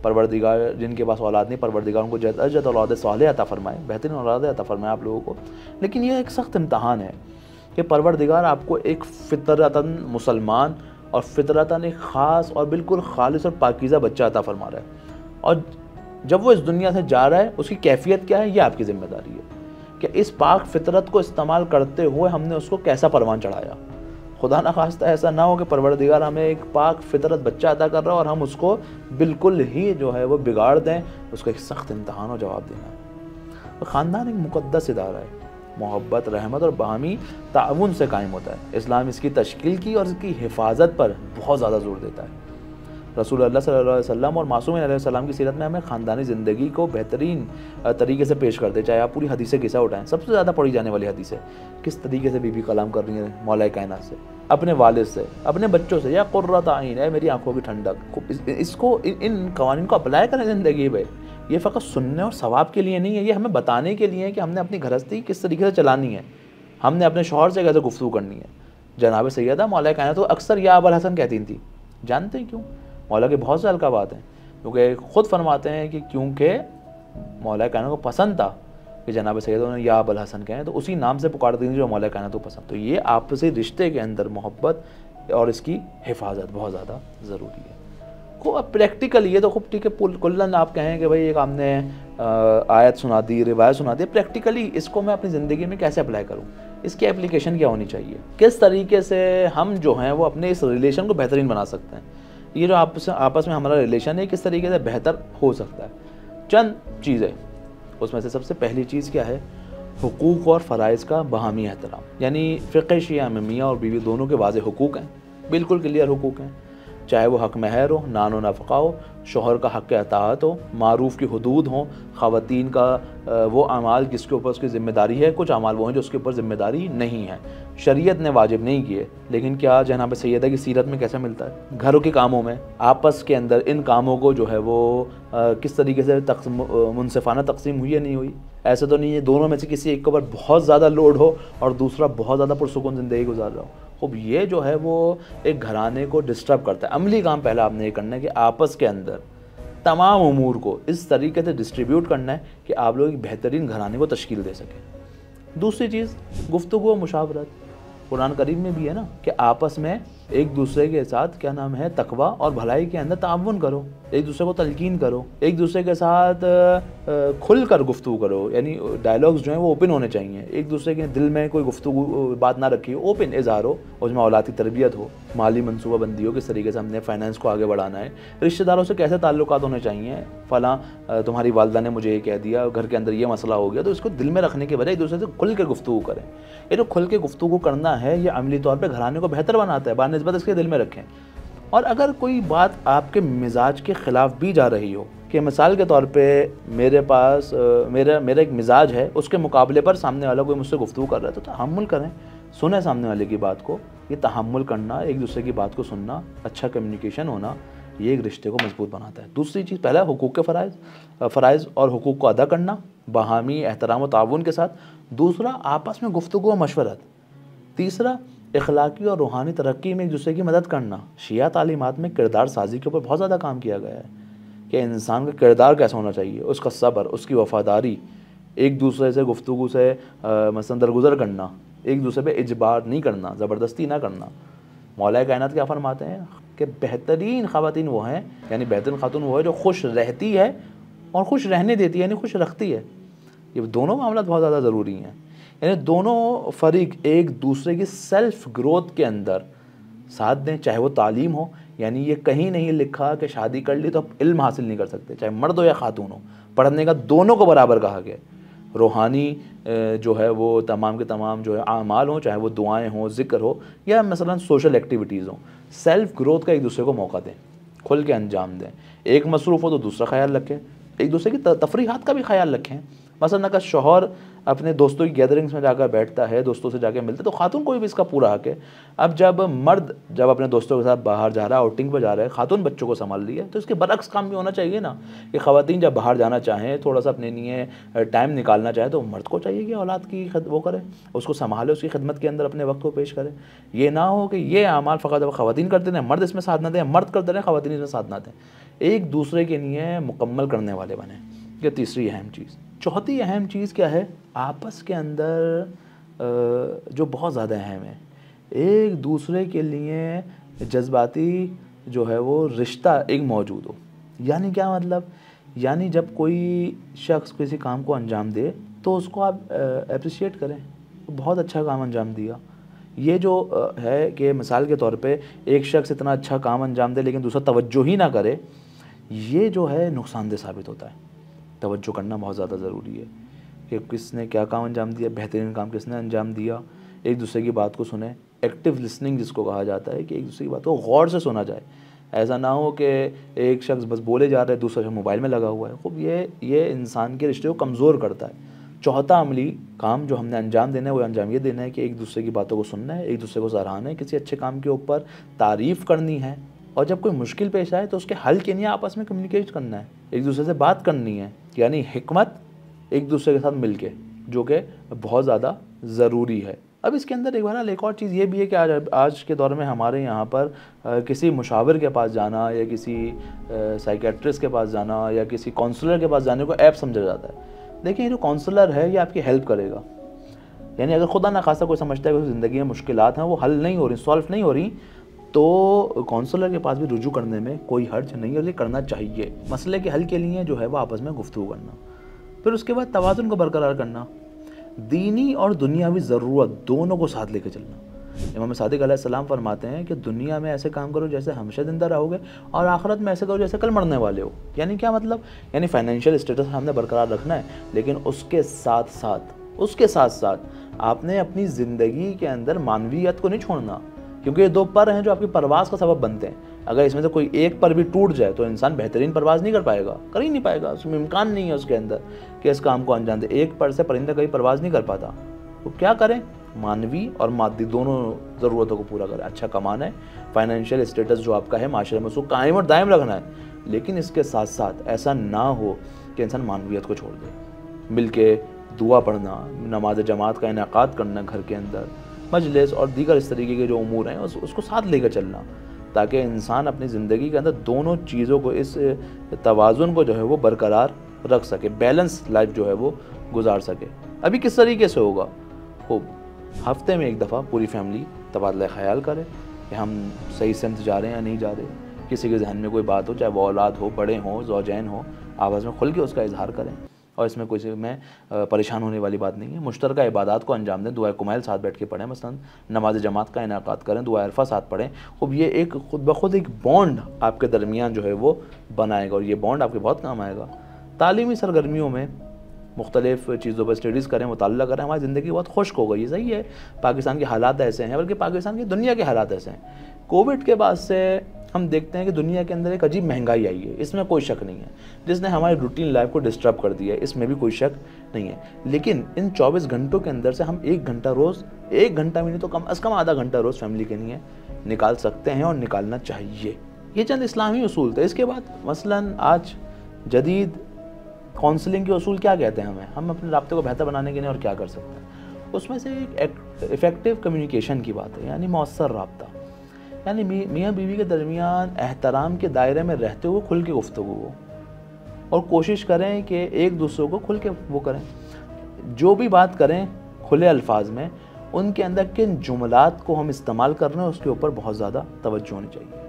परवरदिगार, जिनके पास औलाद नहीं, परवरदिगार उनको जद औलाद सालेह अता फरमाए, बेहतरीन औलाद अता फरमाए आप लोगों को। लेकिन यह एक सख्त इम्तहान है कि परवरदिगार आपको एक फ़ितरतन मुसलमान और फ़ितरतन एक ख़ास और बिल्कुल खालिस और पाकीज़ा बच्चा अता फरमा रहा है, और जब वो इस दुनिया से जा रहा है उसकी कैफियत क्या है, ये आपकी ज़िम्मेदारी है कि इस पाक फ़ितरत को इस्तेमाल करते हुए हमने उसको कैसा परवान चढ़ाया। खुदा न खास्ता ऐसा ना हो कि परवरदिगार हमें एक पाक फ़ितरत बच्चा अता कर रहा है और हम उसको बिल्कुल ही जो है वो बिगाड़ दें। उसका एक सख्त इम्तहान और जवाब देना है। तो ख़ानदान एक मुक़द्दस इदारा है, मोहब्बत, रहमत और बाहमी ताउन से कायम होता है। इस्लाम इसकी तश्कील की और इसकी हिफाजत पर बहुत ज़्यादा ज़ोर देता है। रसूल अल्लाह सल्लल्लाहु अलैहि वसल्लम और मासूम अलैहिस्सलाम की सीरत में हमें ख़ानदानी ज़िंदगी को बेहतरीन तरीके से पेश करते। चाहे आप पूरी हदीसें किस्सा उठाएं, सबसे ज़्यादा पढ़ी जाने वाली हदीस है किस तरीके से बीबी कलाम कर रही है मौला कायनात से, अपने वालिद से, अपने बच्चों से, या कुर्रत आइन है मेरी आंखों की ठंडक। इसको इन कवानीन को अप्लाई करें ज़िंदगी में। ये फ़कत सुनने और सवाब के लिए नहीं है, ये हमें बताने के लिए है कि हमने अपनी गृहस्थी किस तरीके से चलानी है, हमने अपने शौहर से कैसे गुफ्तगू करनी है। जनाब सैयदा मौला कायनात तो अक्सर या अबुल हसन कहती थी। जानते हैं क्यों? मौला के बहुत से अलकाबात हैं, क्योंकि ख़ुद फरमाते हैं कि क्योंकि मौला कायनात को पसंद था कि जनाब सैयद उन्हें या अबुल हसन कहें, तो उसी नाम से पुकारती थी जो मौला कायनात को पसंद। तो ये आपसी रिश्ते के अंदर मोहब्बत और इसकी हिफाजत बहुत ज़्यादा ज़रूरी है। को अब प्रैक्टिकल ये तो खूब ठीक है, कुल्लन आप कहें कि भाई एक आपने आयत सुना दी, रिवायत सुना दी, प्रैक्टिकली इसको मैं अपनी ज़िंदगी में कैसे अप्लाई करूँ, इसकी एप्लीकेशन क्या होनी चाहिए, किस तरीके से हम जो हैं वो अपने इस रिलेशन को बेहतरीन बना सकते हैं, ये जो आपस में हमारा रिलेशन है किस तरीके से बेहतर हो सकता है। चंद चीज़ें, उसमें से सबसे पहली चीज़ क्या है, हुकूक़ और फ़राइज़ का बाहमी एहतराम। यानी फ़िक़्ह शिया में मियाँ और बीवी दोनों के वाज़ेह हुकूक़ हैं, बिल्कुल क्लियर हुकूक़ हैं, चाहे वो हक़ महर हो, नान व नफ़क़ा हो, शोहर का हक़ अताअत हो, मारूफ़ की हुदूद हो, ख़वातीन का वो अमाल जिसके ऊपर उसकी ज़िम्मेदारी है, कुछ अमाल वो हैं जो उसके ऊपर ज़िम्मेदारी नहीं है, शरीयत ने वाजिब नहीं किए, लेकिन क्या जनाब सैयदा की सीरत में कैसे मिलता है। घरों के कामों में आपस के अंदर इन कामों को जो है वो किस तरीके से मुनसिफ़ाना तक़सीम हुई या नहीं हुई। ऐसा तो नहीं है दोनों में से किसी एक के ऊपर बहुत ज़्यादा लोड हो और दूसरा बहुत ज़्यादा पुरसुकून ज़िंदगी गुजार रहा हो। खूब ये जो है वो एक घराने को डिस्टर्ब करता है। अमली काम पहला आपने ये करना है कि आपस के अंदर तमाम उमूर को इस तरीके से डिस्ट्रीब्यूट करना है कि आप लोग एक बेहतरीन घराने को तश्कील दे सकें। दूसरी चीज़ गुफ्तगू व मुशावरत, कुरान करीम में भी है ना कि आपस में एक दूसरे के साथ क्या नाम है तकवा और भलाई के अंदर ताउन करो, एक दूसरे को तलकीन करो, एक दूसरे के साथ खुल कर गुफ्तगू करो, यानी डायलॉग्स जो हैं वो ओपन होने चाहिए, एक दूसरे के दिल में कोई गुफ्तगू बात ना रखी हो, ओपन इज़हार हो, उसमें औलाद की तरबियत हो, माली मनसूबाबंदी हो, किस तरीके से हमने फाइनेंस को आगे बढ़ाना है, रिश्तेदारों से कैसे ताल्लुकात होने चाहिए, फ़लाँ तुम्हारी वालदा ने मुझे ये कह दिया, घर के अंदर ये मसला हो गया, तो इसको दिल में रखने के बजाय एक दूसरे से खुल कर गुफ्तगू करें। ये जो खुल के गुफ्तगू करना है ये अमली तौर पर घराने को बेहतर बनाता है, बानिस्बत इसके दिल में रखें। और अगर कोई बात आपके मिजाज के ख़िलाफ़ भी जा रही हो, कि मिसाल के तौर पे मेरे पास मेरा एक मिजाज है, उसके मुकाबले पर सामने वाला कोई मुझसे गुफ्तगू कर रहा है, तो तहम्मुल करें, सुने सामने वाले की बात को। ये तहम्मुल करना, एक दूसरे की बात को सुनना, अच्छा कम्युनिकेशन होना, ये एक रिश्ते को मजबूत बनाता है। दूसरी चीज़, पहला हुकूक़ के फ़राइज़ और हुकूक़ को अदा करना बाहमी एहतराम व ताउन के साथ। दूसरा, आपस में गुफ्तगू व मशवरत। तीसरा, इखलाकी और रूहानी तरक्की में एक दूसरे की मदद करना। शिया तालीमात में किरदार साजी के ऊपर बहुत ज़्यादा काम किया गया है कि इंसान का किरदार कैसा होना चाहिए, उसका सब्र, उसकी वफ़ादारी, एक दूसरे से गुफ्तगू से मसलन दरगुजर करना, एक दूसरे पे इजबार नहीं करना, ज़बरदस्ती ना करना। मौला कायनात क्या फरमाते हैं कि बेहतरीन ख़वातीन वो हैं, यानी बेहतरीन खातून वो है जो खुश रहती है और खुश रहने देती है, यानी खुश रखती है। ये दोनों मामला बहुत ज़्यादा ज़रूरी हैं, यानी दोनों फरीक एक दूसरे की सेल्फ़ ग्रोथ के अंदर साथ दें, चाहे वो तालीम हो, यानी ये कहीं नहीं लिखा कि शादी कर ली तो आप इल्म हासिल नहीं कर सकते, चाहे मर्द हो या खातून हो, पढ़ने का दोनों को बराबर कहा गया। रूहानी जो है वो तमाम के तमाम जो है आमाल हों, चाहे वो दुआएं हों, ज़िक्र हो या मसलन सोशल एक्टिविटीज़ हों, सेल्फ़ ग्रोथ का एक दूसरे को मौका दें, खुल के अंजाम दें। एक मसरूफ़ हो तो दूसरा ख्याल रखें, एक दूसरे की तफरीहात का भी ख्याल रखें। मसलन अगर शौहर अपने दोस्तों की गैदरिंग्स में जाकर बैठता है, दोस्तों से जाकर मिलता है, तो खातून को भी इसका पूरा हक है। अब जब मर्द जब अपने दोस्तों के साथ बाहर जा रहा है, आउटिंग पर जा रहा है, खातून बच्चों को संभाल रही है, तो इसके बरअक्स काम भी होना चाहिए ना कि ख़वातीन जब बाहर जाना चाहें, थोड़ा सा अपने लिए टाइम निकालना चाहें, तो मर्द को चाहिए कि औलाद की वो करे, उसको संभाले, उसकी खिदमत के अंदर अपने वक्त को पेश करे। ये ना हो कि ये अमाल फ़कत ख़वातीन करते रहें, मर्द इसमें साथ ना दें, मर्द करते रहें, ख़वातीन इसमें साथ ना दें, एक दूसरे के लिए मुकम्मल करने वाले बने। ये तीसरी अहम चीज़। चौथी अहम चीज़ क्या है, आपस के अंदर जो बहुत ज़्यादा अहम है, एक दूसरे के लिए जज्बाती जो है वो रिश्ता एक मौजूद हो। यानी क्या मतलब, यानी जब कोई शख्स किसी काम को अंजाम दे तो उसको आप अप्रिशिएट करें, बहुत अच्छा काम अंजाम दिया। ये जो है कि मिसाल के तौर पे एक शख्स इतना अच्छा काम अंजाम दे लेकिन दूसरा तवज्जो ही ना करे, ये जो है नुकसानदेह साबित होता है। तवज्जो करना बहुत ज़्यादा ज़रूरी है कि किसने क्या काम अंजाम दिया, बेहतरीन काम किसने अंजाम दिया, एक दूसरे की बात को सुने। एक्टिव लिसनिंग जिसको कहा जाता है कि एक दूसरे की बात को गौर से सुना जाए, ऐसा ना हो कि एक शख्स बस बोले जा रहा है, दूसरा शख्स मोबाइल में लगा हुआ है। खूब ये इंसान के रिश्ते को कमज़ोर करता है। चौथा अमली काम जो हमने अंजाम देना है वो अंजाम ये देना है कि एक दूसरे की बातों को सुनना है, एक दूसरे को सराहना है, किसी अच्छे काम के ऊपर तारीफ़ करनी है, और जब कोई मुश्किल पेश आए तो उसके हल के लिए आपस में कम्युनिकेट करना है, एक दूसरे से बात करनी है, यानी हिकमत एक दूसरे के साथ मिलके, जो कि बहुत ज़्यादा ज़रूरी है। अब इसके अंदर एक और चीज़ ये भी है कि आज के दौर में हमारे यहाँ पर किसी मुशाविर के पास जाना या किसी साइकेट्रिस्ट के पास जाना या किसी काउंसलर के पास जाने को ऐप समझा जाता है। देखिए, जो काउंसलर है ये आपकी हेल्प करेगा, यानी अगर खुदा ना खासा कोई समझता है कि ज़िंदगी में मुश्किलात हैं वो हल नहीं हो रही, सॉल्व नहीं हो रही, तो काउंसलर के पास भी रुजू करने में कोई हर्ज नहीं है, और ये करना चाहिए। मसले के हल के लिए जो है वो आपस में गुफ्तगू करना। फिर उसके बाद तवाज़ुन को बरकरार करना, दीनी और दुनियावी ज़रूरत दोनों को साथ लेकर चलना। इमाम सादिक अलैहिस्सलाम फरमाते हैं कि दुनिया में ऐसे काम करो जैसे हमेशा ज़िंदा रहोगे, और आखिरत में ऐसे करो जैसे कल मरने वाले हो। यानी क्या मतलब? यानी फाइनेंशियल स्टेटस हमने बरकरार रखना है, लेकिन उसके साथ साथ आपने अपनी ज़िंदगी के अंदर मानवीयत को नहीं छोड़ना, क्योंकि ये दो पर हैं जो आपकी परवाज़ का सबब बनते हैं। अगर इसमें से कोई एक पर भी टूट जाए तो इंसान बेहतरीन परवाज़ नहीं कर पाएगा, कर ही नहीं पाएगा, उसमें इम्कान नहीं है उसके अंदर कि इस काम को अंजाम दे। एक पर से परिंदा कभी परवाज़ नहीं कर पाता। तो क्या करें? मानवी और मादी दोनों ज़रूरतों को पूरा करें। अच्छा कमाना है, फाइनेंशियल स्टेटस जो आपका है माशरे में उसको कायम और दायम रखना है, लेकिन इसके साथ साथ ऐसा ना हो कि इंसान मानवियत को छोड़ दे। मिल के दुआ पढ़ना, नमाज जमात का इनेकाद करना, घर के अंदर मजलिस और दीगर इस तरीके के जो उमूर हैं उसको साथ लेकर चलना, ताकि इंसान अपनी ज़िंदगी के अंदर दोनों चीज़ों को, इस तवाज़ुन को जो है वो बरकरार रख सके, बैलेंस लाइफ जो है वो गुजार सके। अभी किस तरीके से होगा? खूब हफ्ते में एक दफ़ा पूरी फैमिली तबादला ख़याल करे कि हम सही सिमत जा रहे हैं या नहीं जा रहे। किसी के जहन में कोई बात हो, चाहे वो औलाद हो, बड़े हों, ज़ौजैन हो, आपस में खुल के उसका इजहार करें, और इसमें कोई में परेशान होने वाली बात नहीं है। मुश्तरका इबादत को अंजाम दें, दुआ कुमैल साथ बैठ के पढ़ें, मसलन नमाज जमात का इनेकाद करें, दुआ अरफा साथ पढ़ें। खूब ये एक खुद ब खुद एक बॉन्ड आपके दरमियान जो है वो बनाएगा, और ये बॉन्ड आपके बहुत काम आएगा। तालीमी सरगर्मियों में मुख्तलिफ़ चीज़ों पर स्टडीज़ करें, मुताल्ला करें, हमारी ज़िंदगी बहुत खुश्क हो गई। ये सही है, पाकिस्तान के हालात ऐसे हैं, बल्कि पाकिस्तान की दुनिया के हालात ऐसे हैं। कोविड के बाद से हम देखते हैं कि दुनिया के अंदर एक अजीब महंगाई आई है, इसमें कोई शक नहीं है, जिसने हमारी रूटीन लाइफ को डिस्टर्ब कर दिया है, इसमें भी कोई शक नहीं है। लेकिन इन 24 घंटों के अंदर से हम 1 घंटा रोज़, 1 घंटा भी नहीं तो कम अज़ कम आधा घंटा रोज़ फैमिली के लिए निकाल सकते हैं, और निकालना चाहिए। ये चंद इस्लामी उसूल थे। इसके बाद मसलन आज जदीद काउंसलिंग के उसूल क्या कहते हैं हम अपने राब्ते को बेहतर बनाने के लिए और क्या कर सकते हैं। उसमें से एक इफ़ेक्टिव कम्युनिकेशन की बात है, यानी मौसर राब्ता, यानी मियाँ बीवी के दरमियान एहतराम के दायरे में रहते हुए खुल के गुफ्तगू हो, और कोशिश करें कि एक दूसरे को खुल के वो करें, जो भी बात करें खुले अल्फाज में, उनके अंदर किन जुमलात को हम इस्तेमाल कर रहे हैं उसके ऊपर बहुत ज़्यादा तवज्जो होनी चाहिए।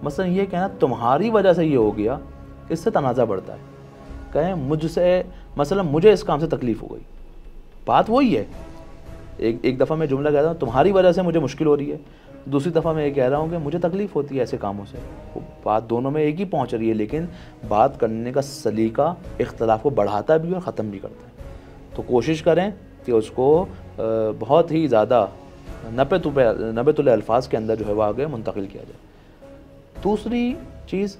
मसलन ये कहना तुम्हारी वजह से ये हो गया, इससे तनाज़ा बढ़ता है। कहें मुझसे, मसलन मुझे इस काम से तकलीफ़ हो गई, बात वही है। एक दफ़ा मैं जुमला कहता हूँ तुम्हारी वजह से मुझे मुश्किल हो रही है, दूसरी दफ़ा मैं ये कह रहा हूँ कि मुझे तकलीफ़ होती है ऐसे कामों से। बात दोनों में एक ही पहुँच रही है, लेकिन बात करने का सलीका इख्तलाफ को बढ़ाता भी और ख़त्म भी करता है। तो कोशिश करें कि उसको बहुत ही ज़्यादा नब्बे तुले अल्फाज के अंदर जो है वो आगे मुंतकिल किया जाए। दूसरी चीज़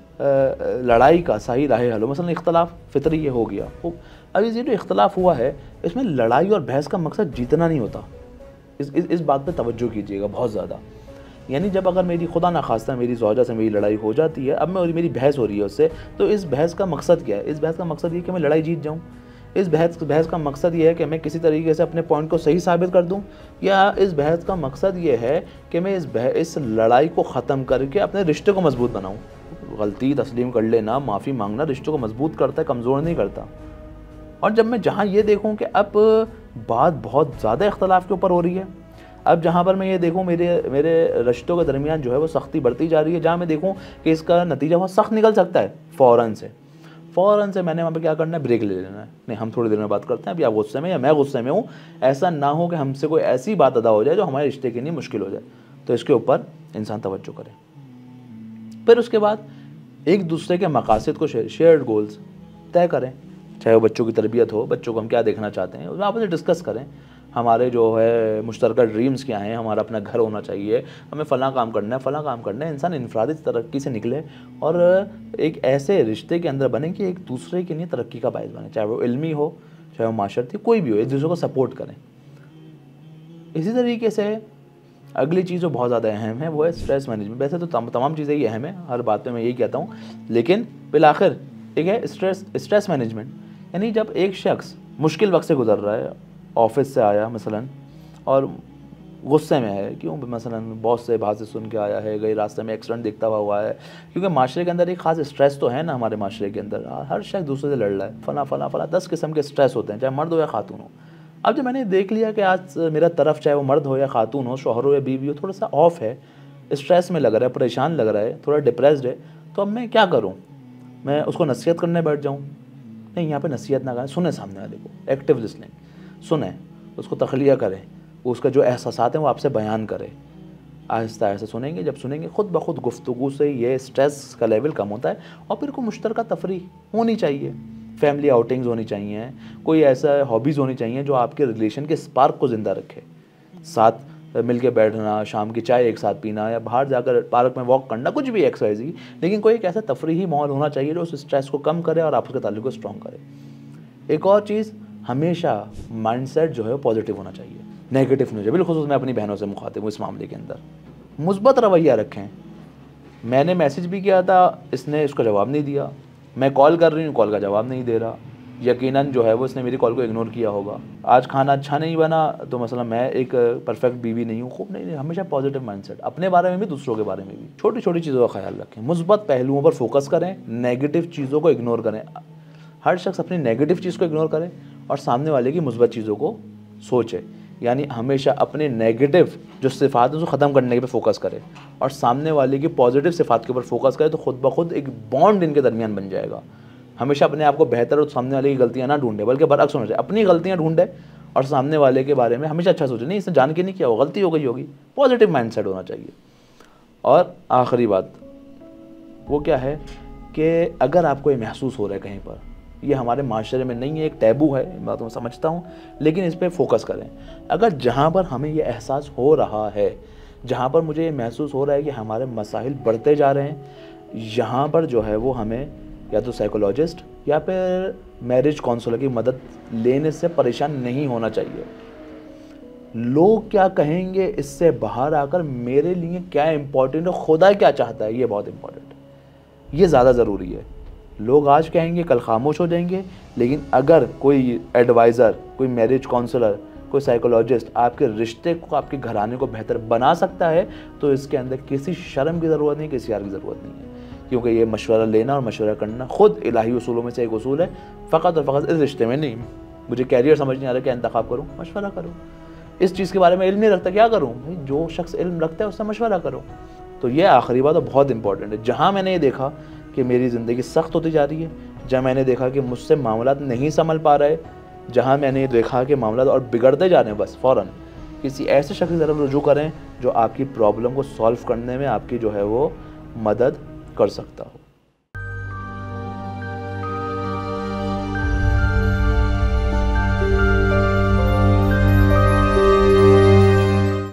लड़ाई का सही राह हल हो। मसलन इख्तलाफ फितरी ये हो गया, अब ये जो इख्तलाफ हुआ है इसमें लड़ाई और बहस का मकसद जीतना नहीं होता। इस बात पे तवज्जो कीजिएगा बहुत ज़्यादा। यानी जब अगर मेरी खुदा ना खास्ता मेरी ज़ौजा से मेरी लड़ाई हो जाती है, अब मेरी बहस हो रही है उससे, तो इस बहस का मकसद क्या है? इस बहस का मकसद ये कि मैं लड़ाई जीत जाऊँ। इस बहस का मकसद ये है कि मैं किसी तरीके से अपने पॉइंट को सही साबित कर दूं, या इस बहस का मकसद ये है कि मैं इस लड़ाई को ख़त्म करके अपने रिश्ते को मजबूत बनाऊं। गलती तस्लीम कर लेना, माफ़ी मांगना रिश्तों को मजबूत करता है, कमज़ोर नहीं करता। और जब मैं जहाँ ये देखूँ कि अब बात बहुत ज़्यादा इख्तलाफ के ऊपर हो रही है, अब जहाँ पर मैं ये देखूँ मेरे रिश्तों के दरमियान जो है वो सख्ती बढ़ती जा रही है, जहाँ मैं देखूँ कि इसका नतीजा बहुत सख्त निकल सकता है, फ़ौरन से मैंने वहाँ पे क्या करना है, ब्रेक ले लेना है। नहीं, हम थोड़ी देर में बात करते हैं, अभी आप गुस्से में या मैं गुस्से में हूँ, ऐसा ना हो कि हमसे कोई ऐसी बात अदा हो जाए जो हमारे रिश्ते के लिए मुश्किल हो जाए। तो इसके ऊपर इंसान तवज्जो करे। फिर उसके बाद एक दूसरे के मकासद को, शेयर्ड गोल्स तय करें, चाहे वो बच्चों की तरबियत हो, बच्चों को हम क्या देखना चाहते हैं उसमें आपस में डिस्कस करें। हमारे जो है मुश्तरका ड्रीम्स क्या हैं, हमारा अपना घर होना चाहिए, हमें फ़लाँ काम करना है। इंसान इनफरादी तरक्की से निकले और एक ऐसे रिश्ते के अंदर बने कि एक दूसरे के लिए तरक्की का बायस बने, चाहे वो इल्मी हो, चाहे वो माशरती, कोई भी हो, एक दूसरे को सपोर्ट करें। इसी तरीके से अगली चीज़ जो बहुत ज़्यादा अहम है वो है स्ट्रेस मैनेजमेंट। वैसे तो तमाम चीज़ें ही अहम है, हर बात पे मैं यही कहता हूँ, लेकिन बिलाखिर एक है स्ट्रेस मैनेजमेंट। यानी जब एक शख्स मुश्किल वक्त से गुजर रहा है, ऑफिस से आया मसलन और गुस्से में है, क्यों, मसलन बॉस से बात से सुन के आया है, गई रास्ते में एक्सीडेंट देखता हुआ है, क्योंकि माशरे के अंदर एक ख़ास स्ट्रेस तो है ना, हमारे माशरे के अंदर हर शख्स दूसरे से लड़ रहा है, फला 10 किस्म के स्ट्रेस होते हैं, चाहे मर्द हो या खातून हो। अब जब मैंने देख लिया कि आज मेरा तरफ, चाहे वो मर्द हो या खातून हो, शौहर हो या बीवी हो, थोड़ा सा ऑफ है, स्ट्रेस में लग रहा है, परेशान लग रहा है, थोड़ा डिप्रेस्ड है, तो अब मैं क्या करूँ? मैं उसको नसीहत करने बैठ जाऊँ? नहीं, यहाँ पे नसीहत ना करें, सुने सामने वाले को, एक्टिव लिसनिंग, सुने, उसको तखलिया करें, उसका जो एहसासात हैं वो आपसे बयान करे। आहिस्ता आहिस्ता सुनेंगे, जब सुनेंगे खुद ब खुद गुफ्तगू से ये स्ट्रेस का लेवल कम होता है। और फिर कोई मुश्तरका तफरीह होनी चाहिए, फैमिली आउटिंग्स होनी चाहिए, कोई ऐसा हॉबीज़ होनी चाहिए जो आपके रिलेशन के स्पार्क को ज़िंदा रखे। साथ मिल के बैठना, शाम की चाय एक साथ पीना, या बाहर जाकर पार्क में वॉक करना, कुछ भी एक्सरसाइज ही, लेकिन कोई एक ऐसा तफरीही माहौल होना चाहिए जो उस स्ट्रेस को कम करे और आपके ताल्लुक को स्ट्रॉन्ग करे। एक और चीज़, हमेशा माइंडसेट जो है वो पॉजिटिव होना चाहिए, नेगेटिव नहीं चाहिए। बिल्खुसूस मैं अपनी बहनों से मुखातिब हूँ इस मामले के अंदर, मुस्बत रवैया रखें। मैंने मैसेज भी किया था, इसने इसका जवाब नहीं दिया, मैं कॉल कर रही हूँ, कॉल का जवाब नहीं दे रहा, यकीनन जो है वो इसने मेरी कॉल को इग्नोर किया होगा। आज खाना अच्छा नहीं बना तो मसला मैं एक परफेक्ट बीवी नहीं हूँ, खूब नहीं। हमेशा पॉजिटिव माइंडसेट, अपने बारे में भी दूसरों के बारे में भी। छोटी छोटी चीज़ों का ख्याल रखें, मुस्बत पहलुओं पर फोकस करें, नेगेटिव चीज़ों को इग्नोर करें। हर शख्स अपनी नेगेटिव चीज़ को इग्नोर करे और सामने वाले की मुस्बत चीज़ों को सोचे। यानी हमेशा अपने नेगेटिव जो सिफ़ात है उसको ख़त्म करने पे फोकस करे और सामने वाले की पॉजिटिव सिफ़ात के ऊपर फोकस करे, तो खुद ब खुद एक बॉन्ड इनके दरमियान बन जाएगा। हमेशा अपने आप को बेहतर और सामने वाले की गलतियां ना ढूंढे, बल्कि बरअक्स होना चाहिए, अपनी गलतियां ढूंढे और सामने वाले के बारे में हमेशा अच्छा सोचे। नहीं, इसने जान के नहीं किया, वो गलती हो गई होगी, पॉजिटिव माइंडसेट होना चाहिए। और आखिरी बात वो क्या है कि अगर आपको ये महसूस हो रहा है कहीं पर, ये हमारे माशरे में नहीं है, एक टैबू है, बात तो मैं समझता हूँ, लेकिन इस पर फोकस करें। अगर जहाँ पर हमें ये एहसास हो रहा है, जहाँ पर मुझे ये महसूस हो रहा है कि हमारे मसाइल बढ़ते जा रहे हैं, यहाँ पर जो है वो हमें या तो साइकोलॉजिस्ट या फिर मैरिज काउंसलर की मदद लेने से परेशान नहीं होना चाहिए। लोग क्या कहेंगे इससे बाहर आकर मेरे लिए क्या इम्पोर्टेंट है, खुदा क्या चाहता है, ये बहुत इम्पोर्टेंट है, ये ज़्यादा ज़रूरी है। लोग आज कहेंगे कल खामोश हो जाएंगे, लेकिन अगर कोई एडवाइज़र, कोई मैरिज काउंसलर, कोई साइकोलॉजिस्ट आपके रिश्ते को, आपके घराने को बेहतर बना सकता है, तो इसके अंदर किसी शर्म की ज़रूरत नहीं, किसी यार की ज़रूरत नहीं है, क्योंकि ये मशवरा लेना और मशवरा करना खुद इलाही उसूलों में से एक उसूल है। फ़कत और फ़कत इस रिश्ते में नहीं, मुझे कैरियर समझ नहीं आ रहा क्या इंतखाब करूँ, मशवरा करो। इस चीज़ के बारे में इल्म नहीं रखता, क्या करूँ भाई, जो शख्स इल्म रखता है उससे मशवरा करो। तो ये आखिरी बात बहुत इंपॉर्टेंट है। जहाँ मैंने ये देखा कि मेरी ज़िंदगी सख्त होती जा रही है, जहाँ मैंने देखा कि मुझसे मामलात नहीं संभल पा रहे, जहाँ मैंने देखा कि मामलात और बिगड़ते जा रहे हैं, बस फ़ौरन किसी ऐसे शख्स की तरफ रुजू करें जो आपकी प्रॉब्लम को सॉल्व करने में आपकी जो है वो मदद कर सकता हो।